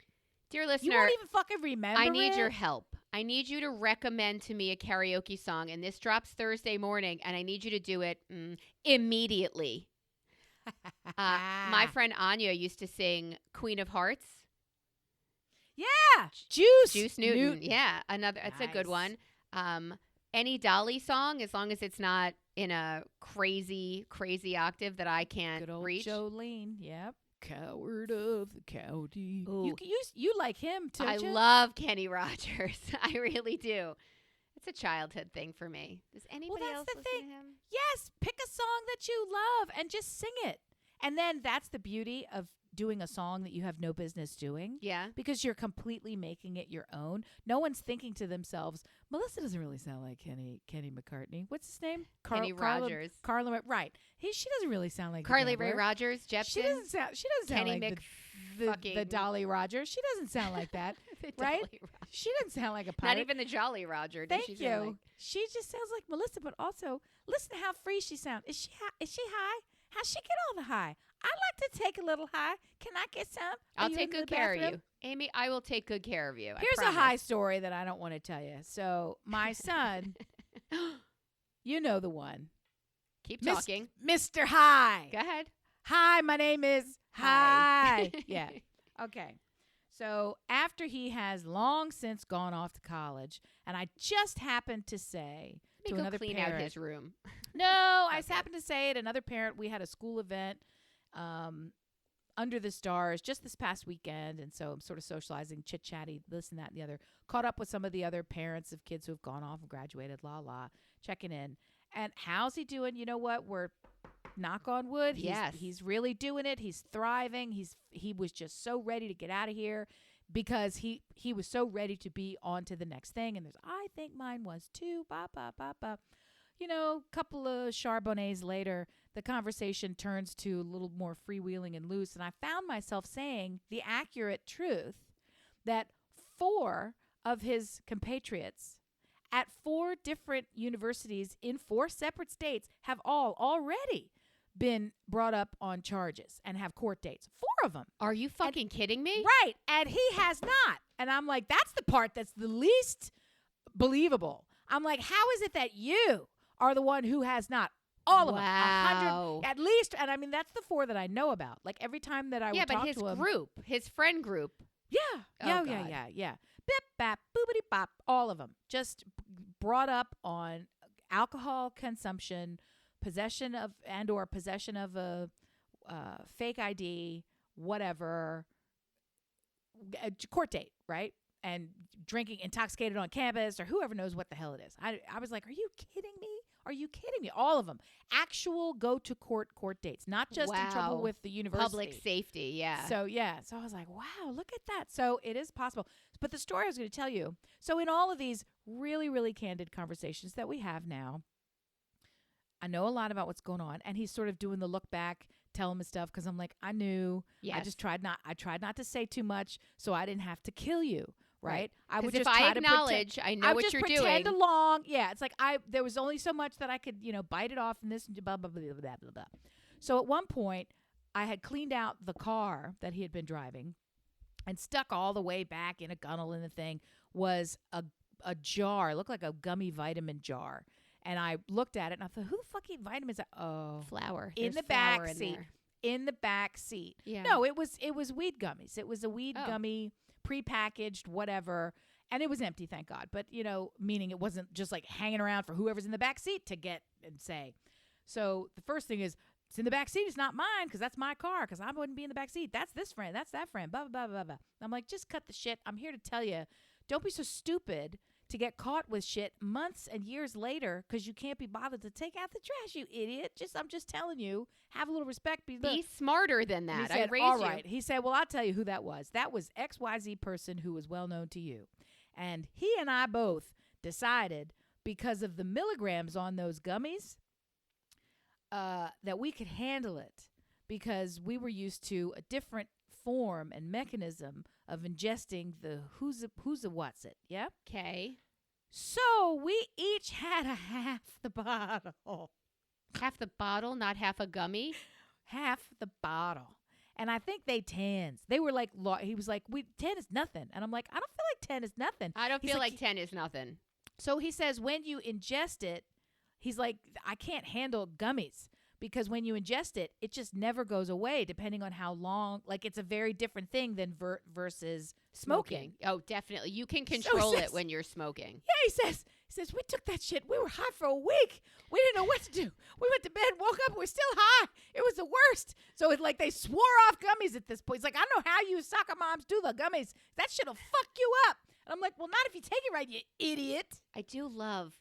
Dear listener, You won't even fucking remember I need it. your help. I need you to recommend to me a karaoke song, and this drops Thursday morning, and I need you to do it immediately. My friend Anya used to sing Queen of Hearts. Yeah. Juice Newton. Yeah, it's a good Nice. one. Any Dolly song, as long as it's not in a crazy, crazy octave that I can't Good old reach. Jolene. Yep. Coward of the county. Ooh. You like him too. I love Kenny Rogers. I really do. It's a childhood thing for me. Does anybody that's else the listen thing. to him? Yes, pick a song that you love and just sing it. And then that's the beauty of doing a song that you have no business doing. Yeah. Because you're completely making it your own. No one's thinking to themselves, Melissa doesn't really sound like Kenny McCartney. What's his name? Kenny Rogers. Right. She doesn't really sound like Carly the Rae Gambler. Rogers, Jepsen. She doesn't sound Kenny like fucking- the Dolly Rogers. She doesn't sound like that. The Right? Dolly Roger. She doesn't sound like a pirate. Not even the Jolly Roger. Does Thank she you. sound like? She just sounds like Melissa, but also listen to how free she sounds. Is she high? How'd she get all the high? I like to take a little high. Can I get some? I'll you take in the good care of bathroom? you. Amy, I will take good care of you. I Here's a promise. high story that I don't want to tell you. So my son, you know the one. Keep talking. Mr. High. Go ahead. Hi, my name is Hi. High. Yeah. Okay. So after he has long since gone off to college, and I just happened to say Let to me go another clean parent, out his room. no, I Okay. happened to say it. Another parent, we had a school event under the stars just this past weekend. And so I'm sort of socializing, chit-chatty, this and that and the other. Caught up with some of the other parents of kids who have gone off and graduated, checking in. And how's he doing? You know what? We're, knock on wood, Yes. he's really doing it. He's thriving. He was just so ready to get out of here because he was so ready to be on to the next thing. And I think mine was too. You know, a couple of Charbonnets later, the conversation turns to a little more freewheeling and loose. And I found myself saying the accurate truth that 4 of his compatriots at 4 different universities in 4 separate states have all already been brought up on charges and have court dates. 4 of them. Are you fucking kidding me? Right. And he has not. And I'm like, that's the part that's the least believable. I'm like, how is it that you are the one who has not? All of them. Wow. 100 at least. And I mean, that's the 4 that I know about. Like every time that I would talk his to him. group, his friend group. Yeah. Oh, Yeah. Bip, bap, boobity bop. All of them. Just brought up on alcohol consumption, possession of a fake ID, whatever, a court date, right? And drinking intoxicated on campus or whoever knows what the hell it is. I was like, are you kidding me? Are you kidding me? All of them. Actual go to court dates, not just in trouble Wow. with the university. Public safety, yeah. So, yeah. So I was like, wow, look at that. So it is possible. But the story I was going to tell you, so in all of these really, really candid conversations that we have now, I know a lot about what's going on. And he's sort of doing the look back, tell him his stuff because I'm like, I knew. Yes. I tried not to say too much so I didn't have to kill you. Right. I would Because if just I try to acknowledge, I know I would what just you're pretend doing. along. Yeah, it's like there was only so much that I could, bite it off and this and blah, blah, blah, blah, blah, blah. So at one point, I had cleaned out the car that he had been driving and stuck all the way back in a gunnel in the thing was a jar. It looked like a gummy vitamin jar. And I looked at it and I thought, who the fuck eat vitamins? Oh, Flour. in There's the flour back in seat. there. In the back seat. Yeah. No, it was weed gummies. It was a weed Oh. gummy, prepackaged, whatever. And it was empty, thank God. But, meaning it wasn't just like hanging around for whoever's in the back seat to get and say. So the first thing is, it's in the back seat. It's not mine because that's my car because I wouldn't be in the back seat. That's this friend. That's that friend. Blah, blah, blah, blah, blah. I'm like, just cut the shit. I'm here to tell you, don't be so stupid to get caught with shit months and years later because you can't be bothered to take out the trash, you idiot. I'm just telling you, have a little respect. Be smarter than He that. said, I raised all you. right. He said, well, I'll tell you who that was. That was XYZ person who was well known to you. And he and I both decided because of the milligrams on those gummies that we could handle it because we were used to a different form and mechanism of ingesting the who's a what's it. Yeah. Okay. So we each had a half the bottle. Half the bottle, not half a gummy. Half the bottle. And I think they tens. They were like, he was like, 10 is nothing. And I'm like, I don't feel like 10 is nothing. I don't He's feel like, like 10 is nothing. So he says, when you ingest it, he's like, I can't handle gummies because when you ingest it, it just never goes away depending on how long. Like it's a very different thing than versus smoking. Oh, definitely. You can control says- it when you're smoking. Yeah, he says, we took that shit. We were high for a week. We didn't know what to do. We went to bed, woke up, we're still high. It was the worst. So it's like they swore off gummies at this point. It's like, I don't know how you soccer moms do the gummies. That shit'll fuck you up. And I'm like, well, not if you take it right, you idiot. I do love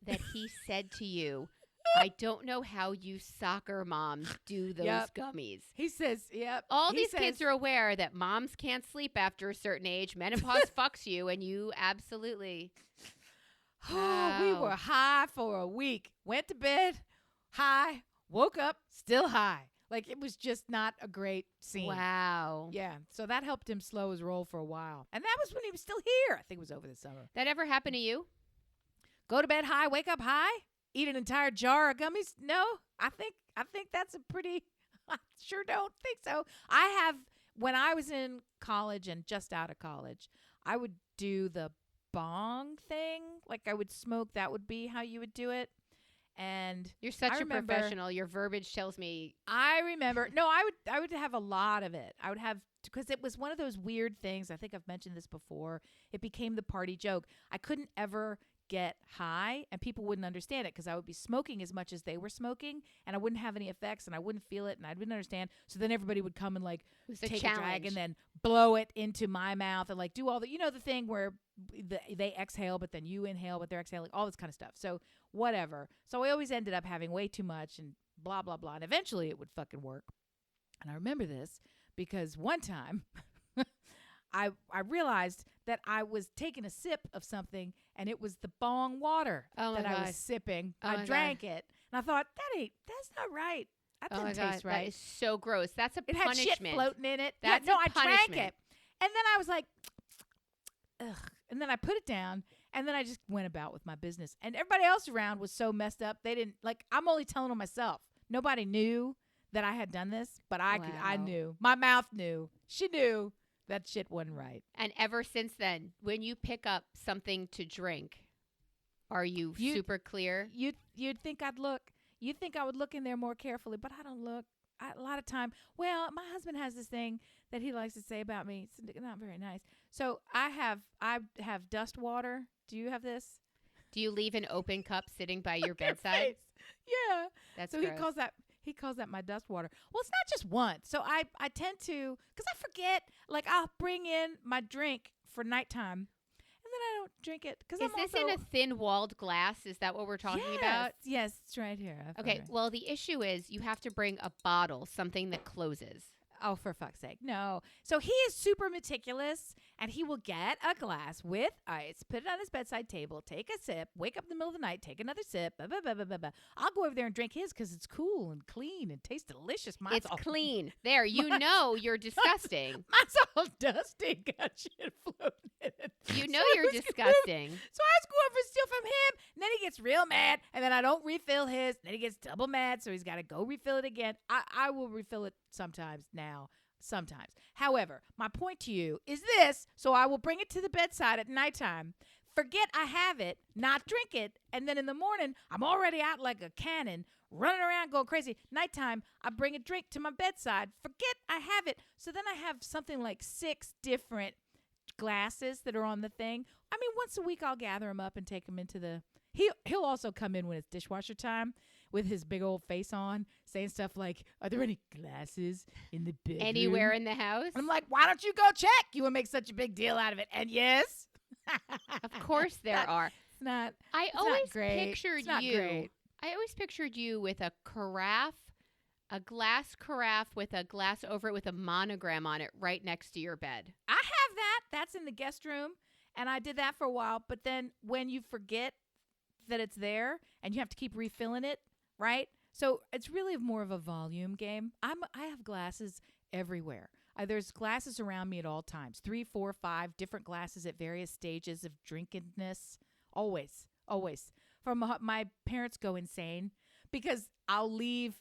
that he said to you, I don't know how you soccer moms do those Yep. gummies. He says, yep. All He these says, kids are aware that moms can't sleep after a certain age. Menopause fucks you, and you absolutely. oh, we Wow. were high for a week. Went to bed, high, woke up, still high. Like, it was just not a great scene. Wow. Yeah, so that helped him slow his roll for a while. And that was when he was still here. I think it was over the summer. That ever happened to you? Go to bed high, wake up high, eat an entire jar of gummies? No, I think that's a pretty, I sure don't think so. When I was in college and just out of college, I would do the bong thing. Like, I would smoke. That would be how you would do it. And You're such I a remember- professional. Your verbiage tells me. I remember. No, I would have a lot of it. I would have, because it was one of those weird things. I think I've mentioned this before. It became the party joke. I couldn't ever get high, and people wouldn't understand it because I would be smoking as much as they were smoking, and I wouldn't have any effects, and I wouldn't feel it, and I wouldn't understand. So then everybody would come and like It was a take a drag challenge. and then blow it into my mouth and like do all the, the thing where they exhale, but then you inhale, but they're exhaling, all this kind of stuff. So whatever. So I always ended up having way too much and blah, blah, blah. And eventually it would fucking work. And I remember this because one time I realized that I was taking a sip of something and it was the bong water Oh my that I God. was sipping. Oh I my drank it and I thought, that's not right. That Oh my doesn't God, taste that right. is so gross. That's a It had punishment. shit floating in it. That's no, a I drank punishment. it. And then I was like, ugh. And then I put it down and then I just went about with my business. And everybody else around was so messed up. They didn't, like, I'm only telling on myself. Nobody knew that I had done this, but I Wow. knew. My mouth knew. She knew that shit wasn't right. And ever since then, when you pick up something to drink, are you super clear? You'd think I'd look. You'd think I would look in there more carefully, but I don't look. A lot of time, well, my husband has this thing that he likes to say about me. It's not very nice. So I have dust water. Do you have this? Do you leave an open cup sitting by your Look at her bedside? face. Yeah. That's So gross. he calls that my dust water. Well, it's not just once. So I tend to, because I forget, like I'll bring in my drink for nighttime and then I don't drink it. Because Is this in a thin-walled glass? Is that what we're talking about? Yes, it's right here. I've got Okay, it. well, the issue is you have to bring a bottle, something that closes. Oh, for fuck's sake. No. So he is super meticulous and he will get a glass with ice, put it on his bedside table, take a sip, wake up in the middle of the night, take another sip. Blah, blah, blah, blah, blah, blah. I'll go over there and drink his because it's cool and clean and tastes delicious. Mine's It's all, clean. There, you know you're disgusting. Mine's all dusty. Got shit floating in it. You know So I you're was going- disgusting. So I just go over and steal from him. And then he gets real mad. And then I don't refill his. Then he gets double mad. So he's got to go refill it again. I will refill it sometimes now. Sometimes. However, my point to you is this. So I will bring it to the bedside at nighttime. Forget I have it, not drink it. And then in the morning, I'm already out like a cannon, running around going crazy. Nighttime, I bring a drink to my bedside. Forget I have it. So then I have something like 6 different glasses that are on the thing. I mean, once a week I'll gather them up and take them into the... He'll also come in when it's dishwasher time with his big old face on, saying stuff like, are there any glasses in the bedroom? Anywhere in the house? I'm like, why don't you go check? You would make such a big deal out of it. And yes. Of course there are. It's not. I not always great. pictured It's not you. great. I always pictured you with a carafe, a glass carafe with a glass over it with a monogram on it right next to your bed. I have that. That's in the guest room. And I did that for a while. But then when you forget that it's there and you have to keep refilling it, right? So it's really more of a volume game. I have glasses everywhere. There's glasses around me at all times. 3, 4, 5 different glasses at various stages of drinkedness. Always. From my parents go insane because I'll leave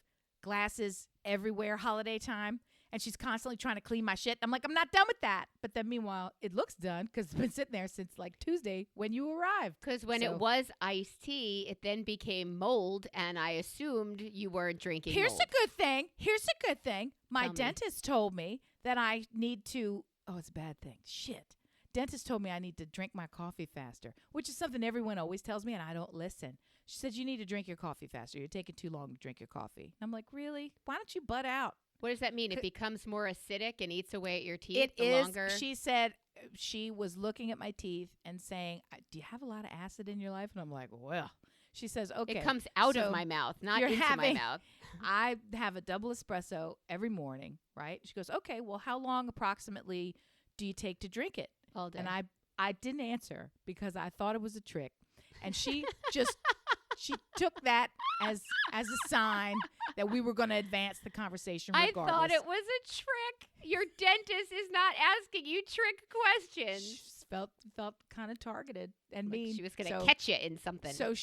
glasses everywhere holiday time. And she's constantly trying to clean my shit. I'm like, I'm not done with that. But then meanwhile, it looks done because it's been sitting there since like Tuesday when you arrived. Because when So- it was iced tea, it then became mold, and I assumed you weren't drinking Here's mold. a good thing. My Tell me. dentist told me that I need to, it's a bad thing. Shit. Dentist told me I need to drink my coffee faster, which is something everyone always tells me and I don't listen. She said, you need to drink your coffee faster. You're taking too long to drink your coffee. And I'm like, really? Why don't you butt out? What does that mean? It becomes more acidic and eats away at your teeth It the is, longer? she said, she was looking at my teeth and saying, "Do you have a lot of acid in your life?" And I'm like, "Well," she says, "Okay." It comes out so of my mouth, not you're into my having- mouth. I have a double espresso every morning, right? She goes, "Okay, well, how long approximately do you take to drink it?" All day. And I didn't answer because I thought it was a trick. And she just she took that as a sign that we were going to advance the conversation regardless. I thought it was a trick. Your dentist is not asking you trick questions. She felt kind of targeted and Like mean. she was going to catch you in something. So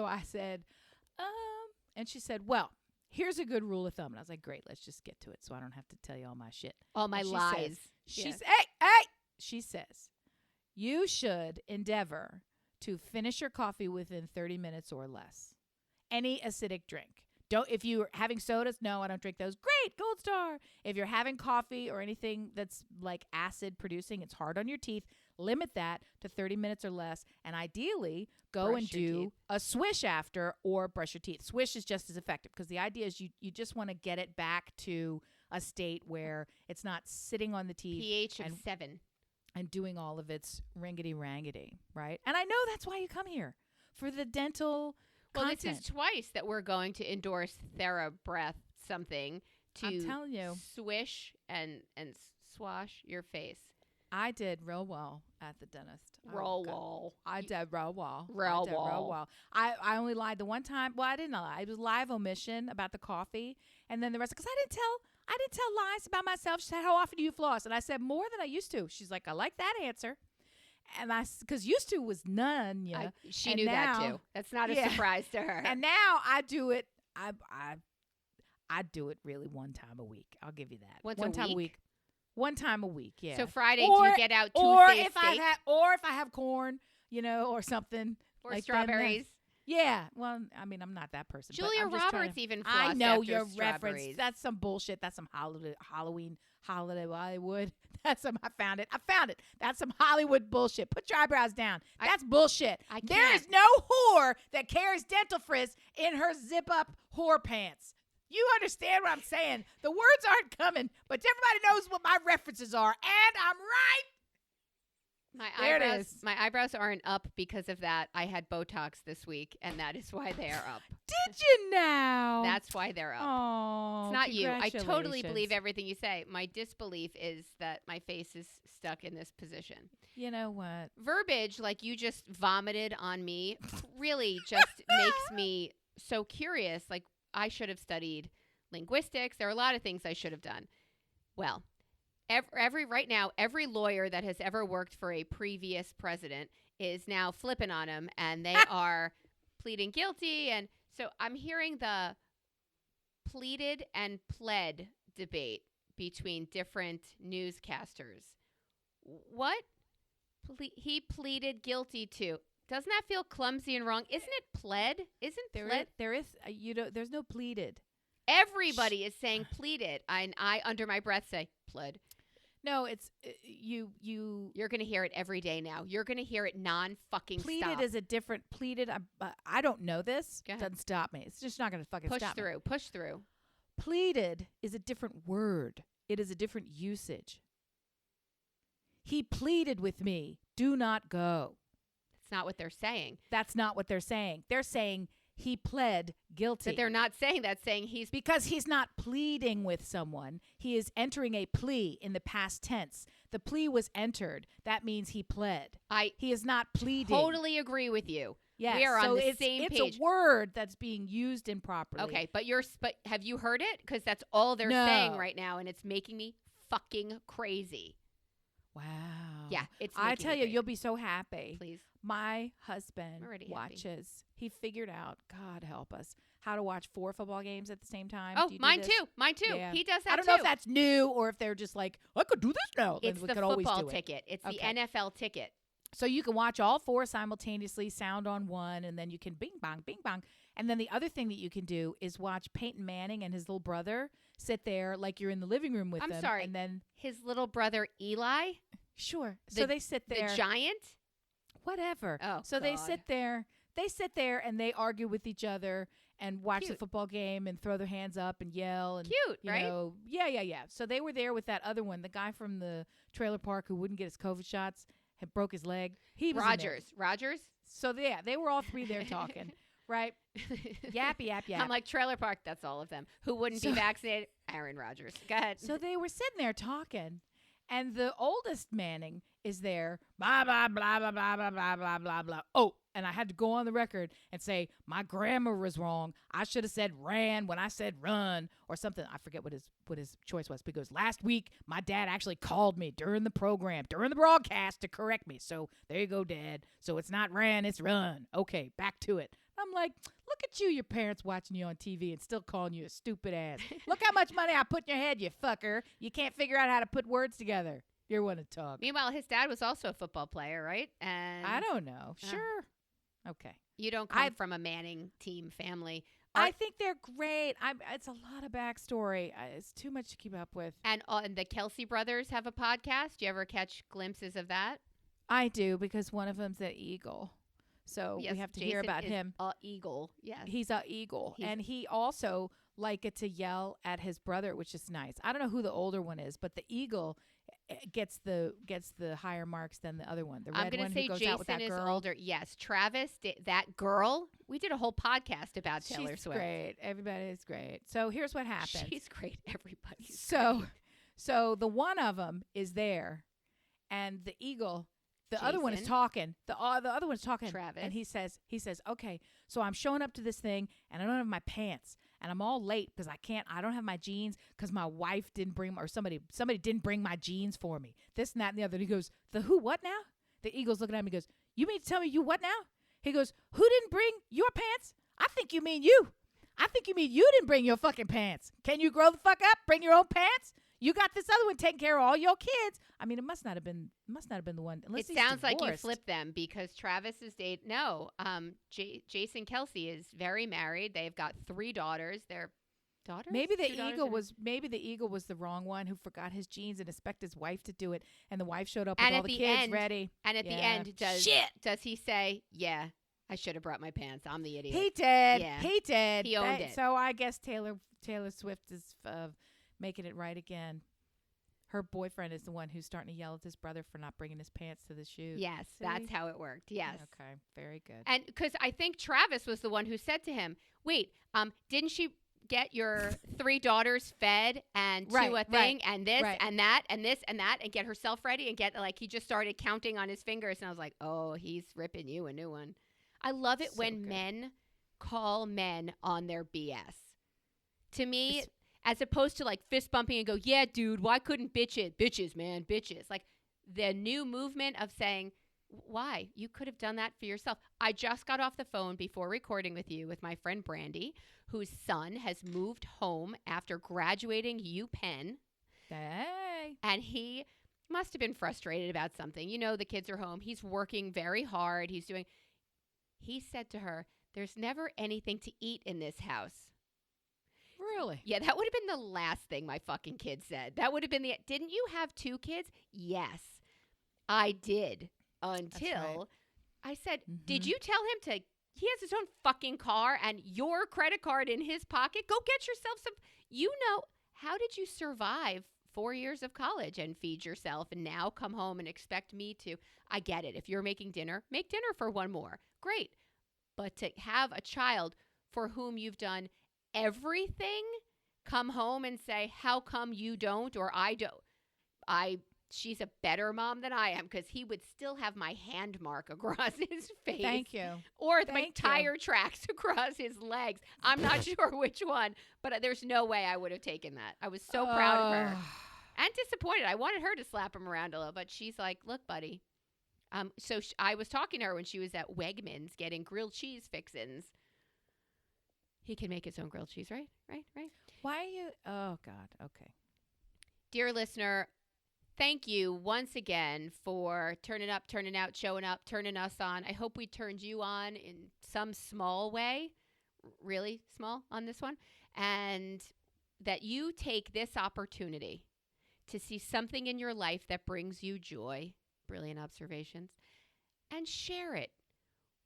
I said, and she said, "Well, here's a good rule of thumb." And I was like, "Great, let's just get to it so I don't have to tell you all my shit." All my And she lies. Says, she says, "You should endeavor to finish your coffee within 30 minutes or less. Any acidic drink. If you're having sodas, no, I don't drink those. Great, gold star. If you're having coffee or anything that's like acid producing, it's hard on your teeth, limit that to 30 minutes or less. And ideally, go Brush and your do teeth. a swish after or brush your teeth. Swish is just as effective because the idea is you just want to get it back to a state where it's not sitting on the teeth pH of 7. and doing all of its ringety-rangety, right? And I know that's why you come here, for the dental Well, content. this is twice that we're going to endorse TheraBreath something to I'm telling you. swish and swash your face. I did real well at the dentist. Roll God. wall. I did real well. Real I did real well. well. I only lied the one time. Well, I didn't lie. It was live omission about the coffee, and then the rest because I didn't tell lies about myself. She said, "How often do you floss?" And I said, "More than I used to." She's like, "I like that answer." And because used to was none, yeah. She And knew that now- too. That's not a Yeah. surprise to her. And now I do it. I do it really one time a week. I'll give you that. Once one a time week? a week. One time a week. Yeah. So Friday, do Or- you get out or Tuesday if steak I have corn, or something. or like then that's- strawberries? Yeah. Well, I mean, I'm not that person. but Julia I'm just trying Roberts to- even flossed I know after your strawberries. reference. That's some bullshit. That's some Halloween Hollywood. That's some. I found it. That's some Hollywood bullshit. Put your eyebrows down. That's bullshit. I There can't. is no whore that carries dental frizz in her zip up whore pants. You understand what I'm saying? The words aren't coming, but everybody knows what my references are, and I'm right. There it is. My eyebrows aren't up because of that. I had Botox this week, and that is why they are up. Did you now? That's why they're up. Oh, It's not you. I totally congratulations. believe everything you say. My disbelief is that my face is stuck in this position. You know what? Verbiage like you just vomited on me really just makes me so curious. Like I should have studied linguistics. There are a lot of things I should have done. Well, every lawyer that has ever worked for a previous president is now flipping on him, and they are pleading guilty. And so I'm hearing the pleaded and pled debate between different newscasters. What he pleaded guilty to? Doesn't that feel clumsy and wrong? Isn't it pled? Isn't pled? There is there's no pleaded. Everybody is saying pleaded. And I under my breath say pled. No, it's you. You're going to hear it every day now. You're going to hear it non-fucking Pleaded stop. is a different pleaded. I don't know this. Go ahead. Doesn't stop me. It's just not going to fucking Push stop me. through. Push through. Pleaded is a different word. It is a different usage. He pleaded with me, do not go. That's not what they're saying. That's not what they're saying. They're saying he pled guilty. But they're not saying that. Saying Because he's not pleading with someone. He is entering a plea in the past tense. The plea was entered. That means he pled. He is not pleading. Totally agree with you. Yes. We are on so the it's, same it's page. a word that's being used improperly. Okay, but have you heard it? Because that's all they're No. saying right now, and it's making me fucking crazy. Wow. Yeah, it's. I making tell me you, crazy. you'll be so happy. Please. My husband I'm already happy. watches. He figured out, God help us, how to watch 4 football games at the same time. Oh, Do you do mine this? too. Mine too. Yeah. He does that I don't too. know if that's new or if they're just like, I could do this now. It's we the could always football do it. ticket. It's the Okay. NFL ticket. So you can watch all 4 simultaneously, sound on one, and then you can bing bong, bing bong. And then the other thing that you can do is watch Peyton Manning and his little brother sit there like you're in the living room with them. I'm sorry. And then His little brother Eli, sure. The- So they sit there. the giant. Whatever. Oh, so they God. sit there. They sit there and they argue with each other and watch the Cute. football game and throw their hands up and yell and Cute, you right? know, yeah. So they were there with that other one, the guy from the trailer park who wouldn't get his COVID shots, had broke his leg. He was in there. Rogers. So they were all three there talking, right? Yap. I'm like, trailer park, that's all of them. Who wouldn't be vaccinated? Aaron Rodgers. Go ahead. So they were sitting there talking, and the oldest Manning is there, blah, blah, blah, blah, blah, blah, blah, blah, blah, blah. Oh, and I had to go on the record and say, my grammar was wrong. I should have said ran when I said run or something. I forget what his choice was, because last week my dad actually called me during the program, during the broadcast, to correct me. So there you go, Dad. So it's not ran, it's run. Okay, back to it. I'm like, look at you, your parents watching you on TV and still calling you a stupid ass. Look how much money I put in your head, you fucker. You can't figure out how to put words together. You're one to talk. Meanwhile, his dad was also a football player, right? And I don't know. Sure. Okay. You don't come from a Manning team family. I think they're great. It's a lot of backstory. It's too much to keep up with. And the Kelsey brothers have a podcast. Do you ever catch glimpses of that? I do, because one of them's an eagle. So yes, we have to Jason hear about him. Eagle, yes. He's an eagle. And he also liked to yell at his brother, which is nice. I don't know who the older one is, but the eagle gets the higher marks than the other one. The red one who goes out with that girl. I'm going to say Jason is older. Yes, Travis, that girl. We did a whole podcast about Taylor Swift. She's great. Everybody's great. So here's what happens. She's great. Everybody's great. So the one of them is there, and the eagle. The other one is talking. The other one's talking. Travis. And he says, okay, so I'm showing up to this thing, and I don't have my pants, and I'm all late because I don't have my jeans because my wife didn't bring, or somebody didn't bring my jeans for me. This and that and the other. And he goes, the who, what now? The eagle's looking at me and goes, you mean to tell me you what now? He goes, who didn't bring your pants? I think you mean you. I think you mean you didn't bring your fucking pants. Can you grow the fuck up? Bring your own pants? You got this other one taking care of all your kids. I mean, it must not have been the one. Unless it sounds like you flipped them, because Travis is dating. No, Jason Kelsey is very married. They've got 3 daughters. They're daughters. Maybe the eagle was the wrong one who forgot his jeans and expected his wife to do it, and the wife showed up with all the kids ready. And at the end, does he say, "Yeah, I should have brought my pants. I'm the idiot." He did. Yeah. He did. He owned it. So I guess Taylor Swift is making it right again. Her boyfriend is the one who's starting to yell at his brother for not bringing his pants to the shoot. Yes, See? that's how it worked. Yes. Okay, very good. And because I think Travis was the one who said to him, wait, didn't she get your 3 daughters fed and to a thing and this and that and this and that and get herself ready and get, like, he just started counting on his fingers, and I was like, oh, he's ripping you a new one. I love it when men call men on their BS. To me, as opposed to like fist bumping and go, yeah, dude, why couldn't bitches, man, bitches. Like the new movement of saying, why? You could have done that for yourself. I just got off the phone before recording with you with my friend Brandy, whose son has moved home after graduating UPenn. Hey. And he must have been frustrated about something. You know, the kids are home. He's working very hard. He said to her, there's never anything to eat in this house. Really? Yeah, that would have been the last thing my fucking kid said. That would have been didn't you have 2 kids? Yes, I did. Until I said, did you tell him he has his own fucking car and your credit card in his pocket? Go get yourself some, how did you survive 4 years of college and feed yourself and now come home and expect me to? I get it. If you're making dinner, make dinner for one more. Great. But to have a child for whom you've done everything come home and say, how come you don't, or I don't? She's a better mom than I am, because he would still have my hand mark across his face. Thank you. Or my tire tracks across his legs. I'm not sure which one, but there's no way I would have taken that. I was so proud of her and disappointed. I wanted her to slap him around a little, but she's like, look, buddy. I was talking to her when she was at Wegmans getting grilled cheese fixins. He can make his own grilled cheese, right? Right. Why are you? Oh, God. Okay. Dear listener, thank you once again for turning up, turning out, showing up, turning us on. I hope we turned you on in some small way, really small on this one, and that you take this opportunity to see something in your life that brings you joy, brilliant observations, and share it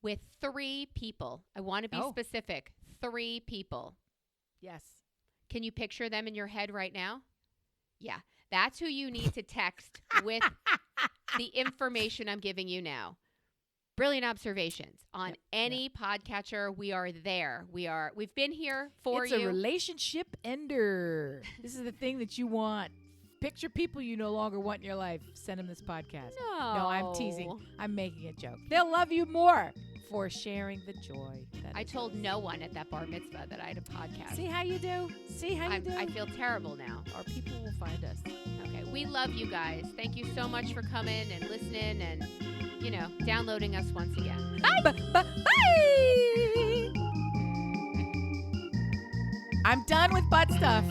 with 3 people. I want to be specific. 3 people. Yes. Can you picture them in your head right now? Yeah. That's who you need to text with the information I'm giving you now. Brilliant observations. On any podcatcher, we are there. We've been here for you. It's a relationship ender. This is the thing that you want. Picture people you no longer want in your life. Send them this podcast. No, I'm teasing. I'm making a joke. They'll love you more for sharing the joy. I told no one at that bar mitzvah that I had a podcast. See how you do? See how you do? I feel terrible now. Our people will find us. Okay. We love you guys. Thank you so much for coming and listening and, downloading us once again. Bye! Bye! I'm done with butt stuff.